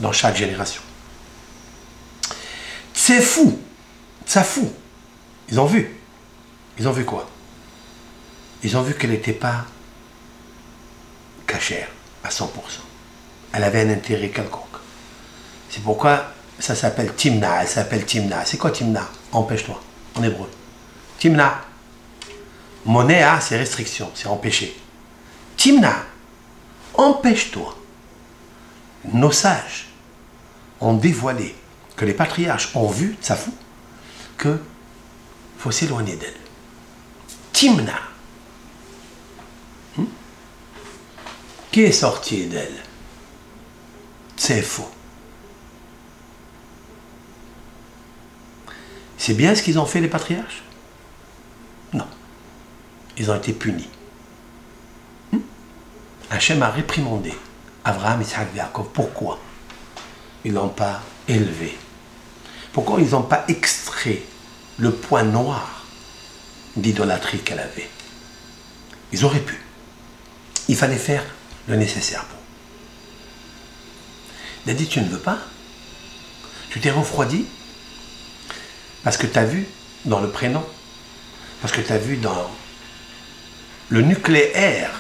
dans chaque génération. C'est fou, ça fou. Ils ont vu. Ils ont vu quoi? Ils ont vu qu'elle n'était pas cachère à 100%. Elle avait un intérêt quelconque. C'est pourquoi ça s'appelle Timna. Elle s'appelle Timna. C'est quoi Timna? Empêche-toi, en hébreu. Timna. Monéa, c'est restriction, c'est empêcher. Timna, empêche-toi. Nos sages ont dévoilé, que les patriarches ont vu, ça fout, que faut s'éloigner d'elle. Timna. Qui est sorti d'elle? C'est faux. C'est bien ce qu'ils ont fait les patriarches? Non. Ils ont été punis. Hachem a réprimandé Abraham, Isaac et Jacob. Pourquoi ils ne l'ont pas élevé? Pourquoi ils n'ont pas extrait le point noir d'idolâtrie qu'elle avait? Ils auraient pu. Il fallait faire le nécessaire pour. Il a dit, tu ne veux pas? Tu t'es refroidi? Parce que tu as vu dans le prénom, parce que tu as vu dans le nucléaire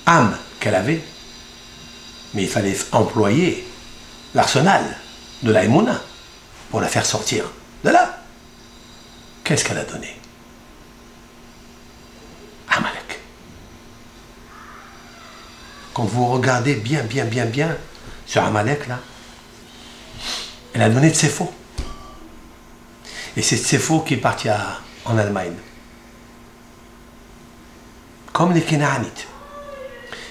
âme qu'elle avait, mais il fallait employer l'arsenal de la Emouna pour la faire sortir de là. Qu'est-ce qu'elle a donné? Amalek. Quand vous regardez bien sur Amalek, là, elle a donné de ses faux. Et c'est de ses faux qui est parti en Allemagne. Comme les Kénaanites.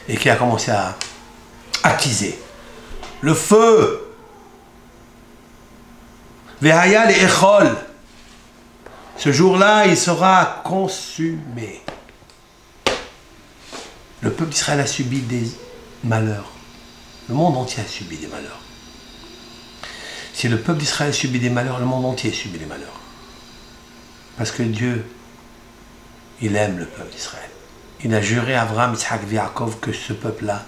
Et qui a commencé à attiser le feu. Vehaya le Echol. Ce jour-là, il sera consumé. Le peuple d'Israël a subi des malheurs. Le monde entier a subi des malheurs. Si le peuple d'Israël subit des malheurs, le monde entier subit des malheurs. Parce que Dieu, il aime le peuple d'Israël. Il a juré à Abraham, Isaac et Jacob que ce peuple-là,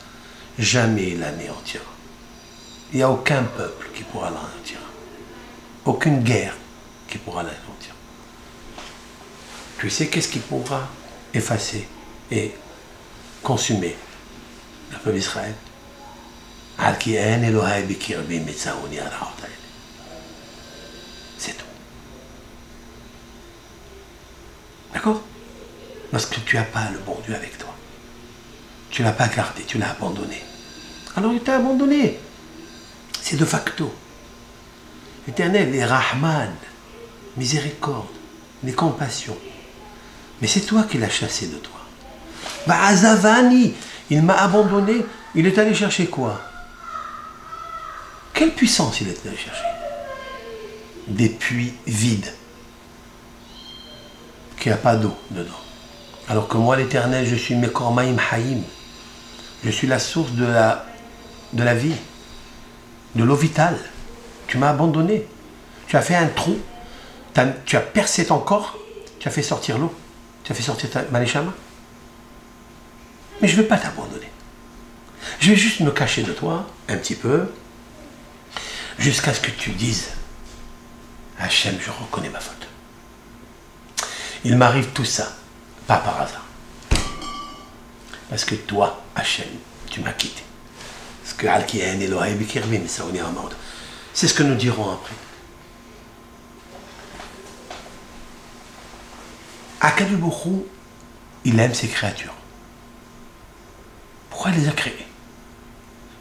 jamais il l'anéantira. Il n'y a aucun peuple qui pourra l'anéantir. Aucune guerre qui pourra l'anéantir. Tu sais qu'est-ce qui pourra effacer et consumer le peuple d'Israël? C'est tout. D'accord? Parce que tu n'as pas le bon Dieu avec toi. Tu ne l'as pas gardé, tu l'as abandonné. Alors il t'a abandonné. C'est de facto. L'Éternel est Rahman, miséricorde, les compassions. Mais c'est toi qui l'as chassé de toi. Azavani, il m'a abandonné. Il est allé chercher quoi? Quelle puissance il est allé chercher? Des puits vides. Qu'il n'y a pas d'eau dedans. Alors que moi, l'Éternel, je suis Mekormaïm Haïm. Je suis la source de la vie, de l'eau vitale. Tu m'as abandonné. Tu as fait un trou. Tu as percé ton corps. Tu as fait sortir l'eau. Tu as fait sortir ta Maleshama. Mais je ne vais pas t'abandonner. Je vais juste me cacher de toi, un petit peu, jusqu'à ce que tu dises, Hachem, je reconnais ma faute. Il m'arrive tout ça, pas par hasard. Parce que toi, Hachem, tu m'as quitté. Parce que Al-Kien Elohai Bikirbi, mais ça on est en mode. C'est ce que nous dirons après. Akadosh Baruch Hu, il aime ses créatures. Pourquoi il les a créées?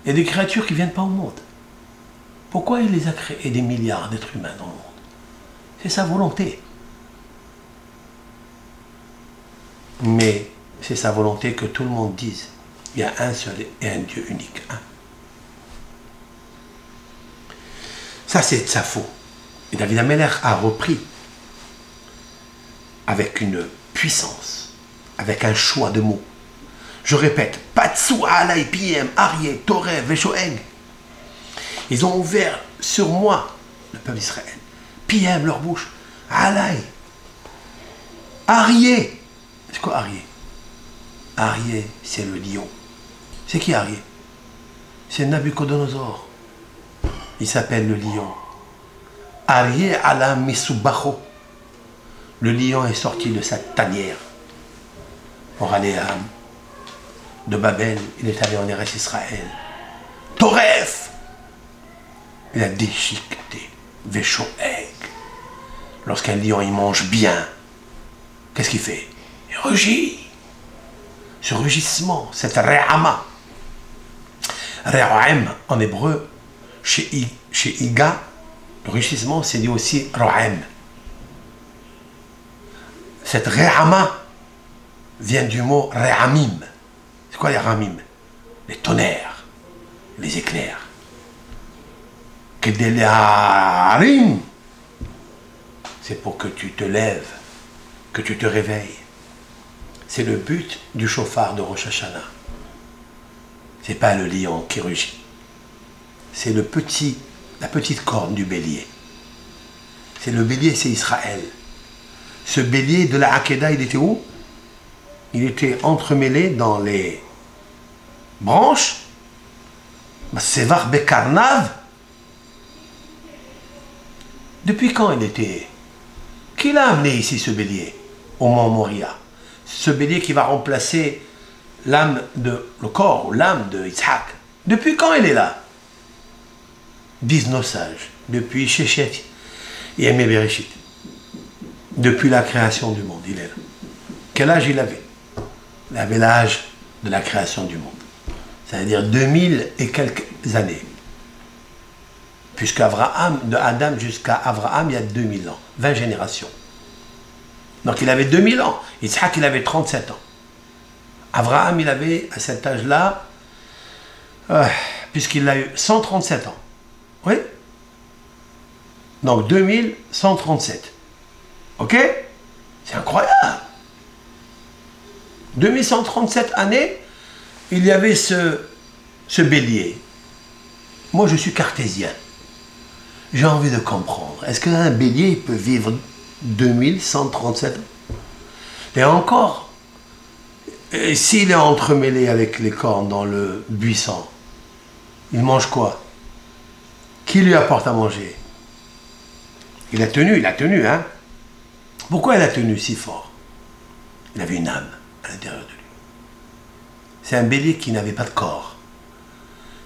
Il y a des créatures qui ne viennent pas au monde. Pourquoi il les a créées, des milliards d'êtres humains dans le monde? C'est sa volonté. Mais c'est sa volonté que tout le monde dise, il y a un seul et un Dieu unique. Hein. Ça, c'est de sa faute. Et David Ameller a repris avec une puissance, avec un choix de mots. Je répète, Patsu Alay Piem, Aryeh, Toreh, Veshoeg. Ils ont ouvert sur moi, le peuple d'Israël, Piem, leur bouche, Alay, Aryeh. C'est quoi Aryeh? Aryeh, c'est le lion. C'est qui Aryeh? C'est Nabucodonosor. Il s'appelle le lion. Aryeh ala Misubacho. Le lion est sorti de sa tanière pour aller de Babel. Il est allé en Eretz Israël. Toref! Il a déchiqueté. Veshoeg. Lorsqu'un lion il mange bien, qu'est-ce qu'il fait? Il rugit. Ce rugissement, cette re'ama. Re'em en hébreu, chez Iga, le rugissement c'est dit aussi ro'em. Cette re'ama vient du mot re'amim. C'est quoi les ramim? Les tonnerres, les éclairs. Kedeleharim, c'est pour que tu te lèves, que tu te réveilles. C'est le but du chauffard de Rosh Hashanah. C'est pas le lion qui rugit. C'est la petite corne du bélier. C'est le bélier, c'est Israël. Ce bélier de la Hakeda, il était où? Il était entremêlé dans les branches. Sevar Bekarnav. Depuis quand il était? Qui l'a amené ici, ce bélier, au mont Moria? Ce bélier qui va remplacer l'âme le corps, ou l'âme de Yitzhak. Depuis quand il est là? Disent nos sages. Depuis Shechet et Yemei Bereshit. Depuis la création du monde, il est là. Quel âge il avait? Il avait l'âge de la création du monde. C'est-à-dire 2000 et quelques années. Puisqu'Abraham, de Adam jusqu'à Abraham, il y a 2000 ans. 20 générations. Donc il avait 2000 ans. Yitzhak, il avait 37 ans. Abraham, il avait, à cet âge-là, puisqu'il a eu 137 ans. Oui? Donc 2137. Ok? C'est incroyable. 2137 années, il y avait ce bélier. Moi, je suis cartésien. J'ai envie de comprendre. Est-ce qu'un bélier il peut vivre 2137 ans? Et encore, s'il est entremêlé avec les cornes dans le buisson, il mange quoi? Qui lui apporte à manger? Il a tenu, hein? Pourquoi il a tenu si fort? Il avait une âme à l'intérieur de lui. C'est un bélier qui n'avait pas de corps.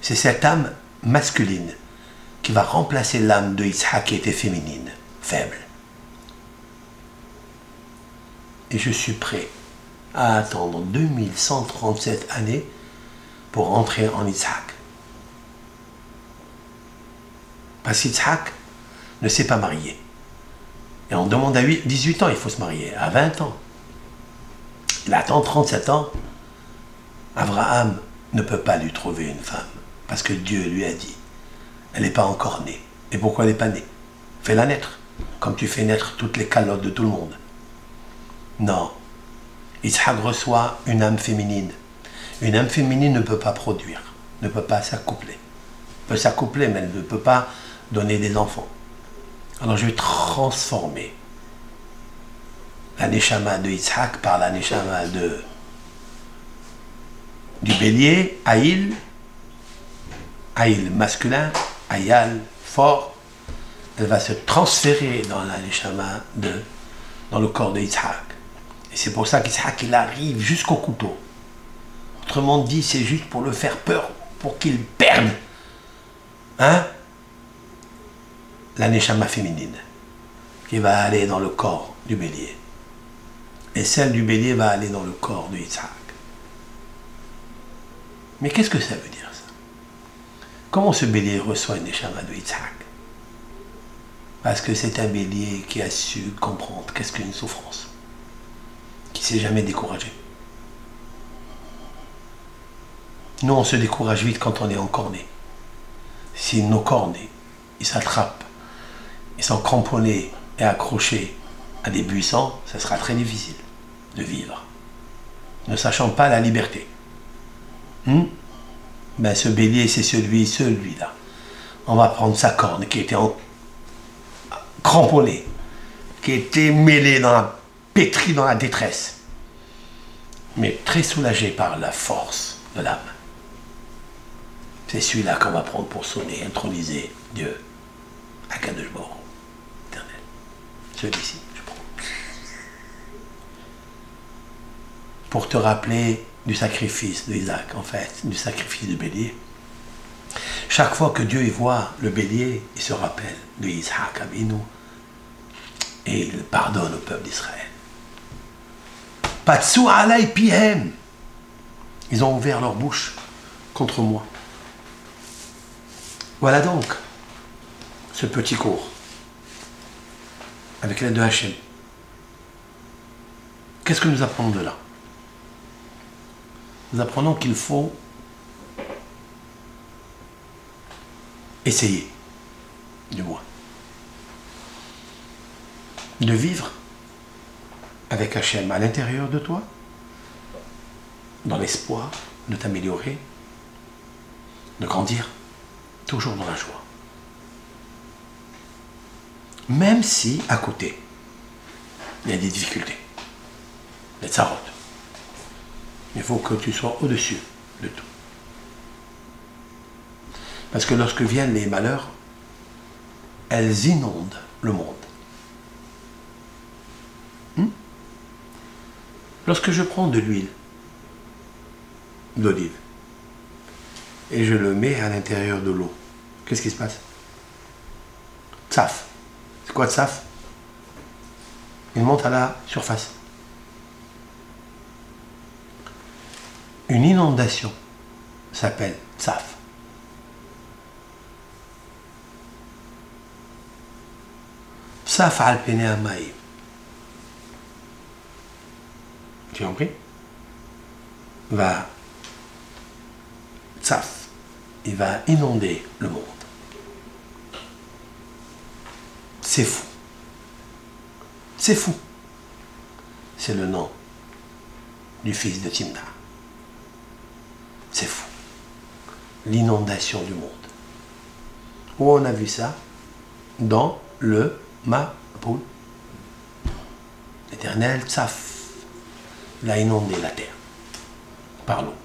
C'est cette âme masculine qui va remplacer l'âme de Yitzhak qui était féminine, faible. Et je suis prêt à attendre 2137 années pour entrer en Yitzhak. Parce qu'Yitzhak ne s'est pas marié. Et on demande à 18 ans, il faut se marier. À 20 ans. Il attend 37 ans. Abraham ne peut pas lui trouver une femme. Parce que Dieu lui a dit, elle n'est pas encore née. Et pourquoi elle n'est pas née? Fais-la naître. Comme tu fais naître toutes les calottes de tout le monde. Non. Yitzhak reçoit une âme féminine. Une âme féminine ne peut pas produire. Ne peut pas s'accoupler. Elle peut s'accoupler, mais elle ne peut pas donner des enfants. Alors je vais transformer la neshama de Yitzhak par la neshama du bélier, Aïl masculin, Ayal fort. Elle va se transférer dans la neshama dans le corps de Yitzhak. Et c'est pour ça qu'Yitzhak il arrive jusqu'au couteau. Autrement dit, c'est juste pour le faire peur, pour qu'il perde. Hein? La neshama féminine, qui va aller dans le corps du bélier. Et celle du bélier va aller dans le corps de Yitzhak. Mais qu'est-ce que ça veut dire, ça? Comment ce bélier reçoit une neshama de Yitzhak? Parce que c'est un bélier qui a su comprendre qu'est-ce qu'une souffrance, qui ne s'est jamais découragé. Nous, on se décourage vite quand on est encore né. Si nos cornets, ils s'attrapent, ils sont cramponnés et accrochés à des buissons, ça sera très difficile de vivre, ne sachant pas la liberté. Ben, ce bélier, c'est celui-là. On va prendre sa corne qui était cramponnée, qui était mêlée pétrie dans la détresse, mais très soulagé par la force de l'âme. C'est celui-là qu'on va prendre pour sonner, introniser Dieu, Akadosh Baruch Hu, éternel. Celui-ci, je prends. Pour te rappeler du sacrifice d'Isaac, en fait, du sacrifice du bélier. Chaque fois que Dieu y voit le bélier, il se rappelle de Yitzhak Avinu et il pardonne au peuple d'Israël. Patsu alay pihem. Ils ont ouvert leur bouche contre moi. Voilà donc ce petit cours avec l'aide de Hachem. Qu'est-ce que nous apprenons de là? Nous apprenons qu'il faut essayer, du moins, de vivre avec Hachem à l'intérieur de toi, dans l'espoir de t'améliorer, de grandir, toujours dans la joie. Même si, à côté, il y a des difficultés, des tsarotes. Il faut que tu sois au-dessus de tout. Parce que lorsque viennent les malheurs, elles inondent le monde. Lorsque je prends de l'huile d'olive et je le mets à l'intérieur de l'eau, qu'est-ce qui se passe? Tsaf. C'est quoi tsaf? Il monte à la surface. Une inondation s'appelle tsaf. Tsaf al pene amaïm. Tu as compris? Va tsaf. Il va inonder le monde. C'est fou. C'est fou. C'est le nom du fils de Timna. C'est fou. L'inondation du monde. Où on a vu ça? Dans le Maboul. L'Éternel Tsaf l'a inondé la terre par l'eau.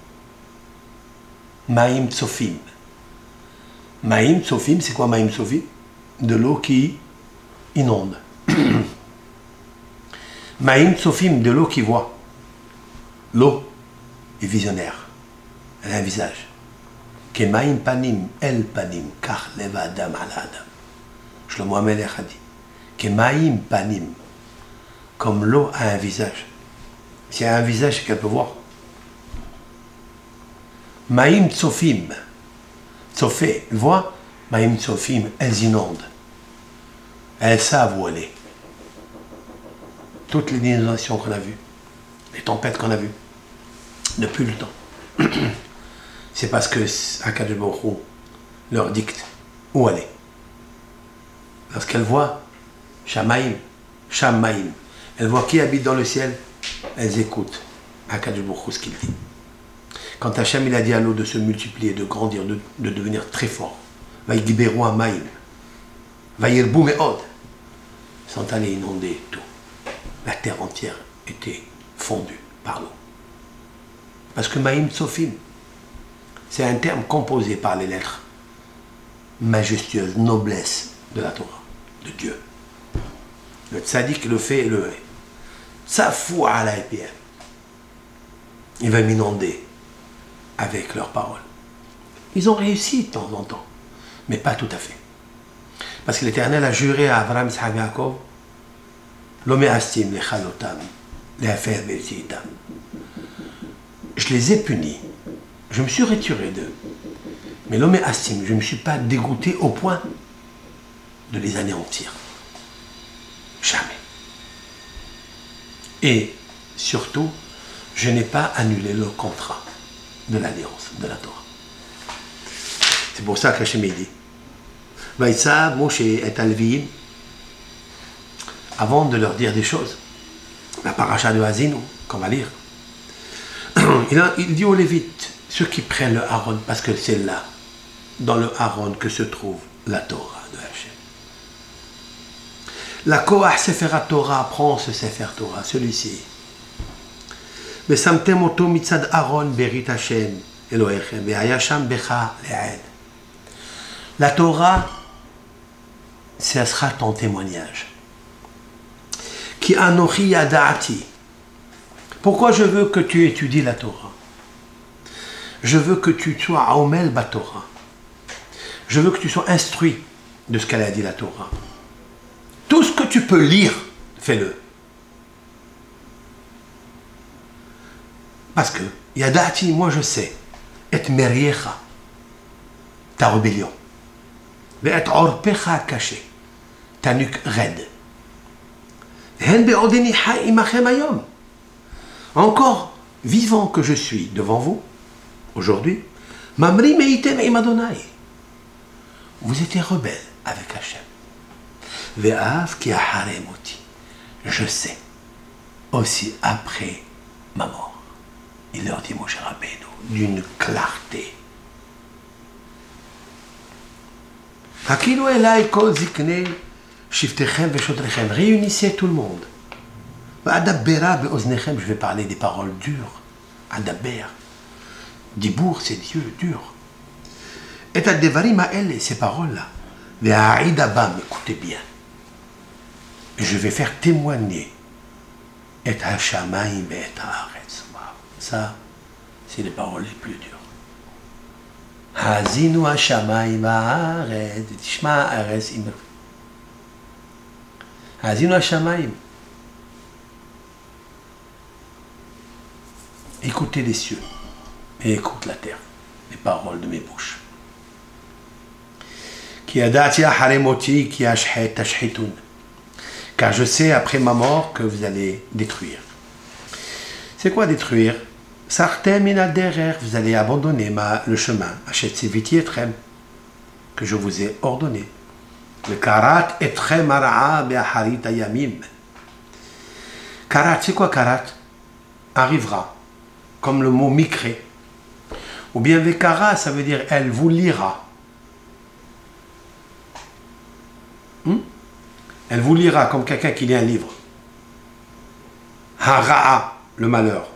Maïm Tsofim. Maïm Tsofim, c'est quoi Maïm Tsofim? De l'eau qui inonde. Maïm Tsofim, de l'eau qui voit. L'eau est visionnaire. Elle a un visage. Kemaim panim el panim, kach leva adam ala adam. Shlomo HaMelech a dit. Kemaim panim, comme l'eau a un visage. Si elle a un visage, c'est qu'elle peut voir. Maïm tsofim, tsofé, voit. Maïm tsofim, elles inondent. Elles savent où aller. Toutes les inondations qu'on a vues, les tempêtes qu'on a vues, depuis le temps. C'est parce que Akadosh Baruch Hu leur dicte où aller. Lorsqu'elles voient Shamaim, Shamaim, elles voient qui habite dans le ciel, elles écoutent Akadosh Baruch Hu ce qu'il dit. Quand Hachem il a dit à l'eau de se multiplier, de grandir, de devenir très fort, Vaïgiberu Amaim, Vaïrbu Me'od, sont allés inonder tout. La terre entière était fondue par l'eau. Parce que Maïm Tsofim, c'est un terme composé par les lettres majestueuses, noblesse de la Torah, de Dieu. Le tzaddik le fait et le Tsafou ala epiem. Il va m'inonder avec leurs paroles. Ils ont réussi de temps en temps, mais pas tout à fait. Parce que l'Éternel a juré à Abraham, Isaac et Jacob, Lomé astim les chalotam, les affaires beltiitam. Je les ai punis, je me suis retiré d'eux. Mais Lomé astim, je ne me suis pas dégoûté au point de les anéantir. Jamais. Et surtout, je n'ai pas annulé le contrat de l'alliance, de la Torah. C'est pour ça que Hachem dit Vaïtsa, Moshe et Alvin, avant de leur dire des choses, la paracha de Hazinu, qu'on va lire, il dit aux Lévites, ceux qui prennent le Aaron, parce que c'est là, dans le Aaron, que se trouve la Torah de Hachem. La Koach Sefer Torah prend ce Sefer Torah, celui-ci. Mais Samtem Oto Mitzad Aaron Berit Hashem Elohechem Ve'ayasham Becha Le'ed. La Torah, ça sera ton témoignage. Ki Anochi Yada'ati. Pourquoi je veux que tu étudies la Torah? Je veux que tu sois Omel Batorah. Je veux que tu sois instruit de ce qu'elle a dit la Torah. Tout ce que tu peux lire, fais-le. Parce que, Yadati, moi je sais, et meriecha, ta rébellion, et orpecha caché, ta nuque raide. Encore vivant que je suis devant vous, aujourd'hui, mamri meitem imadonai. Vous étiez rebelle avec Hachem. Ve'av ki aharem oti. Je sais, aussi après ma mort. Il leur dit, Moshe Rabbeinu, d'une clarté. Hakilu elai kol ziknei shiftechem veshotrechem. Réunissez tout le monde. Adabbera beoznechem. Je vais parler des paroles dures. Adabber. Dibour, c'est Dieu, dur. Et adevarim ha'ele, ces paroles-là. Ve'a'id abam, écoutez bien. Je vais faire témoigner. Et hashamayim et haaretz. Ça, c'est les paroles les plus dures. Hazinu hashamayim haaretz. Tishma haaretz imr. Hazinu hashamayim. Écoutez les cieux et écoute la terre, les paroles de mes bouches. Ki yadati ahare moti ki ashhet tashhitun. Car je sais après ma mort que vous allez détruire. C'est quoi détruire? Sartem min al-derer, vous allez abandonner le chemin. Achet siviti etrem, que je vous ai ordonné. Le karat etrem ara'a be'aharit ayamim. Karat, c'est quoi karat? Arrivera, comme le mot mikré. Ou bien vekara, ça veut dire elle vous lira. Elle vous lira comme quelqu'un qui lit un livre. Hara'a, le malheur.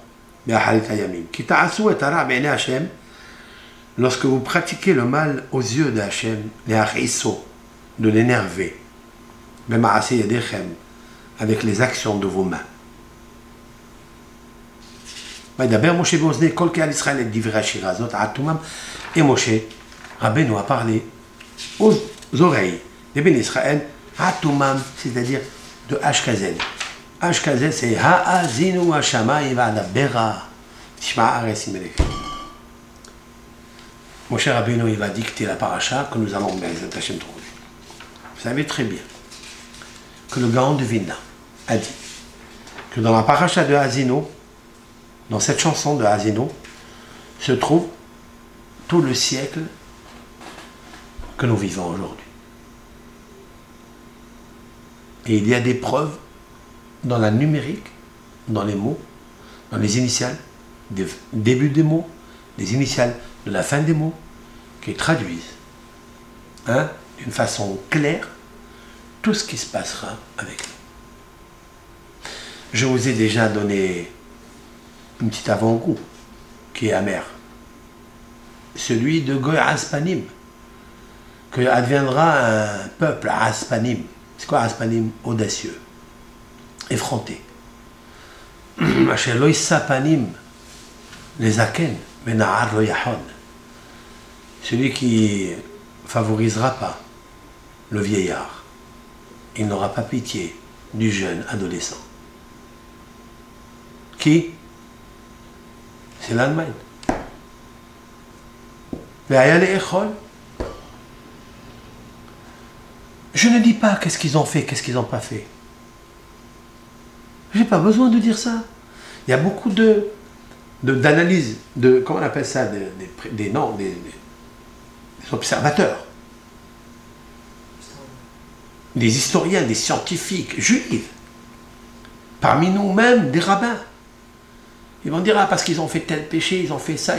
Lorsque vous pratiquez le mal aux yeux de Hachem, de l'énerver, avec les actions de vos mains. Et Moshe Rabbeinu a parlé aux oreilles des bénis Israël, Hatumam, c'est-à-dire de Ashkazel. Ashkazel, c'est Ha'azinu Hashamayim Va'adabera Tishma Ares Imelech. Moshe Rabbeinu, il va dicter la paracha que nous allons trouver. Vous savez très bien que le Gaon de Vilna a dit que dans la paracha de Hazinu, dans cette chanson de Hazinu, se trouve tout le siècle que nous vivons aujourd'hui. Et il y a des preuves dans la numérique, dans les mots, dans les initiales, des débuts des mots, des initiales de la fin des mots, qui traduisent d'une façon claire tout ce qui se passera avec nous. Je vous ai déjà donné un petit avant-goût qui est amer. Celui de Goy Aspanim, que adviendra un peuple Aspanim. C'est quoi Aspanim? Audacieux, effronté. Sapanim, les Aken, Bena'ar lo yahon. Celui qui favorisera pas le vieillard, il n'aura pas pitié du jeune adolescent. Qui? C'est l'Allemagne. Je ne dis pas qu'est-ce qu'ils ont fait, qu'est-ce qu'ils n'ont pas fait. J'ai pas besoin de dire ça. Il y a beaucoup d'analyses, comment on appelle ça, des observateurs, des historiens, des scientifiques, juifs, parmi nous-mêmes, des rabbins. Ils vont dire, ah, parce qu'ils ont fait tel péché, ils ont fait ça,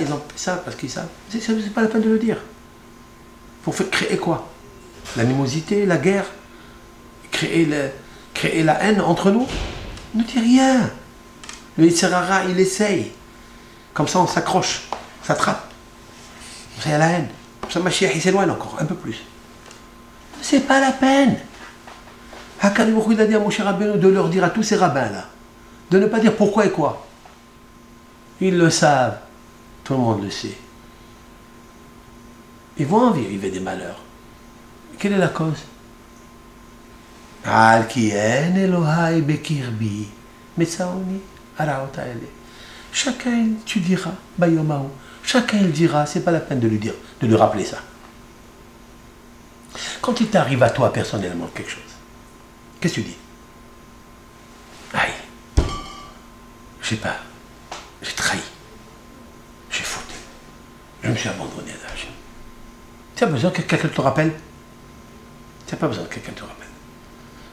parce qu'ils savent. C'est pas la peine de le dire. Il faut créer quoi? L'animosité, la guerre, créer la haine entre nous? Ne dis rien. Le Yitzhara, il essaye. Comme ça, on s'accroche, on s'attrape. C'est la haine. Comme ça, Mashiach, il s'éloigne encore, un peu plus. C'est pas la peine. Hakadosh Baruch Hu, il a dit à Moshe Rabbeinu de leur dire à tous ces rabbins-là, de ne pas dire pourquoi et quoi. Ils le savent. Tout le monde le sait. Ils vont en vivre des malheurs. Quelle est la cause? Al kien Elohai bekirbi metsaoni araot haele. Chacun, tu diras, bayomahu. Chacun il dira, c'est pas la peine de lui dire, de lui rappeler ça. Quand il t'arrive à toi personnellement quelque chose, qu'est-ce que tu dis? Aïe, j'ai trahi, j'ai fauté, je me suis abandonné à Hachem. Tu as besoin que quelqu'un te rappelle? Tu n'as pas besoin que quelqu'un te rappelle.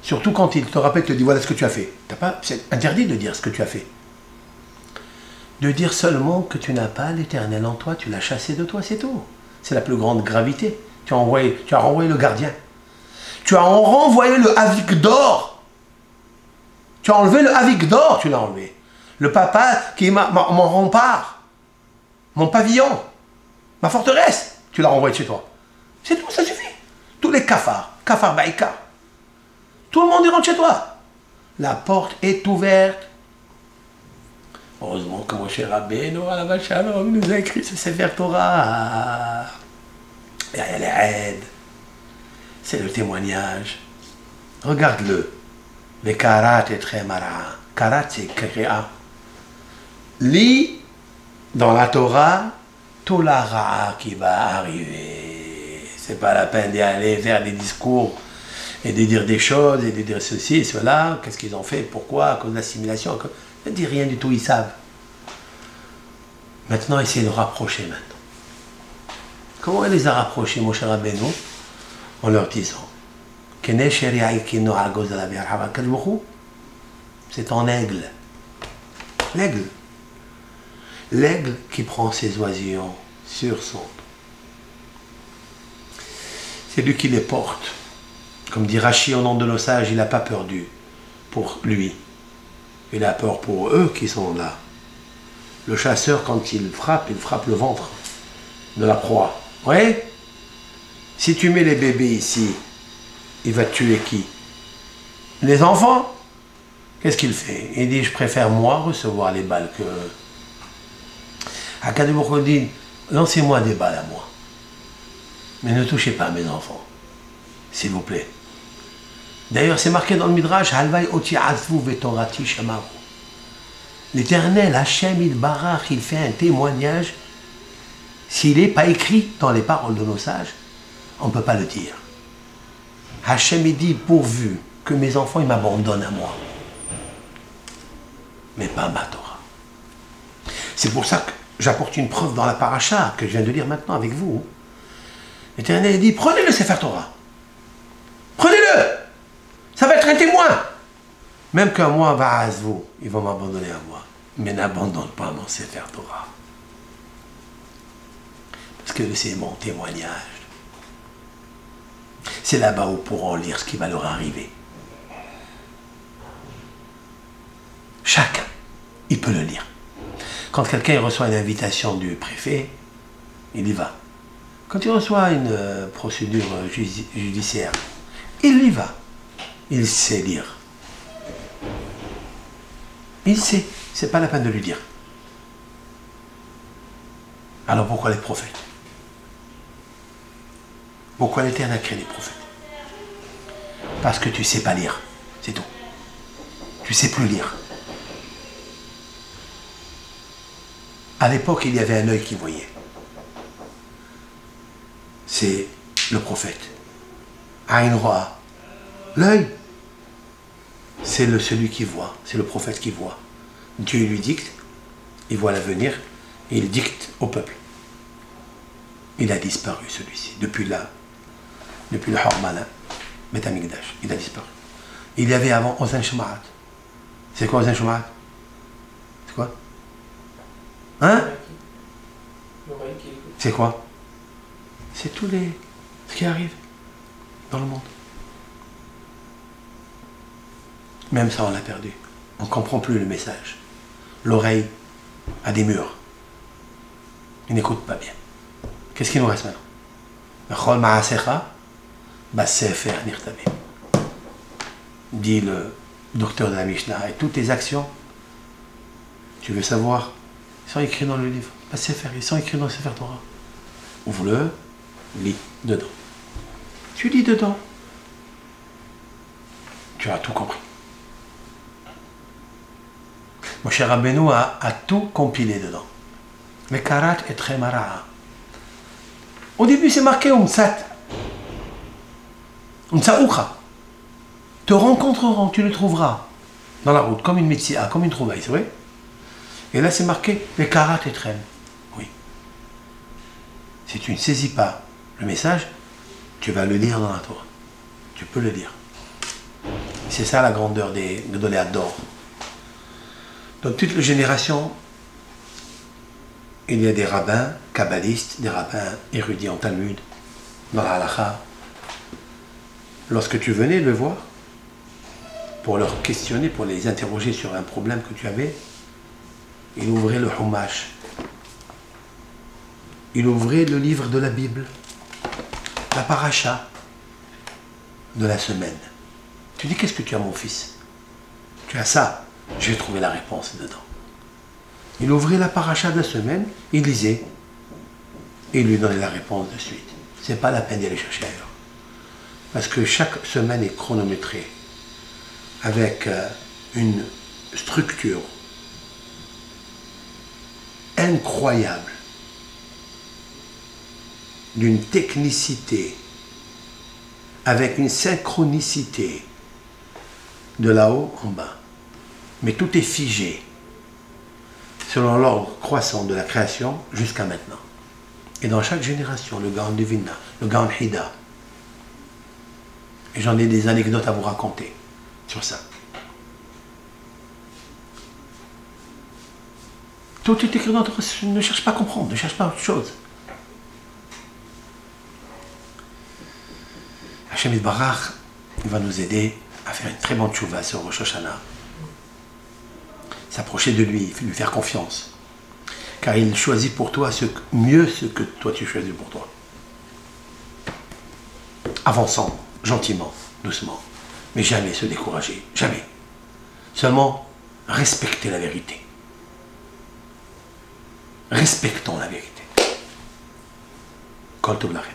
Surtout quand il te rappelle, te dit voilà ce que tu as fait. C'est interdit de dire ce que tu as fait. De dire seulement que tu n'as pas l'Éternel en toi, tu l'as chassé de toi, c'est tout. C'est la plus grande gravité. Tu as renvoyé le gardien. Tu as renvoyé le havik d'or. Tu as enlevé le havik d'or, tu l'as enlevé. Le papa qui est mon rempart, mon pavillon, ma forteresse, tu l'as renvoyé de chez toi. C'est tout, ça suffit. Tous les cafards, kafar baïka, tout le monde y rentre chez toi. La porte est ouverte. Heureusement que mon cher Rabbeinu, il nous a écrit ce Sefer Torah. C'est le témoignage. Regarde-le. Les karat est très mara. Karat, c'est créa. Lis dans la Torah tout la ra'a qui va arriver. C'est pas la peine d'y aller faire des discours et de dire des choses et de dire ceci et cela. Qu'est-ce qu'ils ont fait? Pourquoi? À cause de l'assimilation. Ne dis rien du tout, ils savent. Maintenant, essayez de rapprocher maintenant. Comment elle les a rapprochés, mon cher Rabbeinu? En leur disant c'est en aigle. L'aigle. L'aigle qui prend ses oisillons sur son dos. C'est lui qui les porte. Comme dit Rachi au nom de nos sages, il n'a pas peur pour lui. Il a peur pour eux qui sont là. Le chasseur, quand il frappe le ventre de la proie. Oui? Si tu mets les bébés ici, il va tuer qui? Les enfants? Qu'est-ce qu'il fait? Il dit, je préfère moi recevoir les balles que... Hakadosh Baruch Hu dit, lancez-moi des balles à moi. Mais ne touchez pas mes enfants. S'il vous plaît. D'ailleurs, c'est marqué dans le Midrash, Halvai oti azvu vetorati shamaru. L'Éternel, Hachem, il barach, il fait un témoignage. S'il n'est pas écrit dans les paroles de nos sages, on ne peut pas le dire. Hachem, il dit, pourvu que mes enfants, ils m'abandonnent à moi. Mais pas ma Torah. C'est pour ça que j'apporte une preuve dans la paracha que je viens de lire maintenant avec vous. L'Éternel dit, prenez le Sefer Torah. Prenez-le. Ça va être un témoin. Même qu'un mois va à vous, ils vont m'abandonner à moi. Mais n'abandonne pas mon Sefer Torah. Parce que c'est mon témoignage. C'est là-bas où ils pourront lire ce qui va leur arriver. Chacun, il peut le lire. Quand quelqu'un reçoit une invitation du préfet, il y va. Quand il reçoit une procédure judiciaire, il y va. Il sait lire. Il sait. C'est pas la peine de lui dire. Alors pourquoi les prophètes? Pourquoi l'Éternel crée les prophètes? Parce que tu ne sais pas lire, c'est tout. Tu ne sais plus lire. À l'époque, il y avait un œil qui voyait. C'est le prophète. Aïn Roa. L'œil, c'est celui qui voit, c'est le prophète qui voit. Dieu lui dicte, il voit l'avenir, et il dicte au peuple. Il a disparu celui-ci, depuis le Hormana, Beth Amikdash, il a disparu. Il y avait avant Ozan Shema'at. C'est quoi Ozan Shema'at? C'est quoi? Hein? C'est quoi? C'est tous les... ce qui arrive dans le monde. Même ça, on l'a perdu. On ne comprend plus le message. L'oreille a des murs. Il n'écoute pas bien. Qu'est-ce qu'il nous reste maintenant? Dit le docteur de la Mishnah. Et toutes tes actions, tu veux savoir, ils sont écrits dans le livre. Ils sont écrits dans le Sefer Torah. Ouvre-le, lis dedans. Tu lis dedans. Tu as tout compris. Moshe Rabbeinu a tout compilé dedans. Le karat est très mara. Au début, c'est marqué Umsat. Umsa'ucha. Te rencontreront, tu le trouveras dans la route, comme une métsia, comme une trouvaille, c'est vrai? Et là, c'est marqué le karat est très. Oui. Si tu ne saisis pas le message, tu vas le lire dans la Torah. Tu peux le lire. C'est ça la grandeur des Gdoléat d'or. Dans toutes les générations, il y a des rabbins kabbalistes, des rabbins érudits en Talmud, dans la halakha. Lorsque tu venais le voir, pour leur questionner, pour les interroger sur un problème que tu avais, il ouvrait le Humash. Il ouvrait le livre de la Bible, la paracha de la semaine. Tu dis, qu'est-ce que tu as, mon fils? Tu as ça. Je vais trouver la réponse dedans. Il ouvrait la paracha de la semaine, il lisait, et il lui donnait la réponse de suite. C'est pas la peine d'y aller chercher ailleurs. Parce que chaque semaine est chronométrée, avec une structure incroyable, d'une technicité, avec une synchronicité, de là-haut en bas. Mais tout est figé, selon l'ordre croissant de la création jusqu'à maintenant. Et dans chaque génération, le Gaon de Vilna, le Gaon Hida, et j'en ai des anecdotes à vous raconter sur ça. Tout est écrit dans le Torah, ne cherche pas à comprendre, ne cherche pas autre chose. Hachem Yitbarach, il va nous aider à faire une très bonne tchouva sur Rosh Hashanah. S'approcher de lui, lui faire confiance. Car il choisit pour toi mieux ce que toi tu choisis pour toi. Avançant, gentiment, doucement. Mais jamais se décourager, jamais. Seulement, respecter la vérité. Respectons la vérité. Kol tov lachem.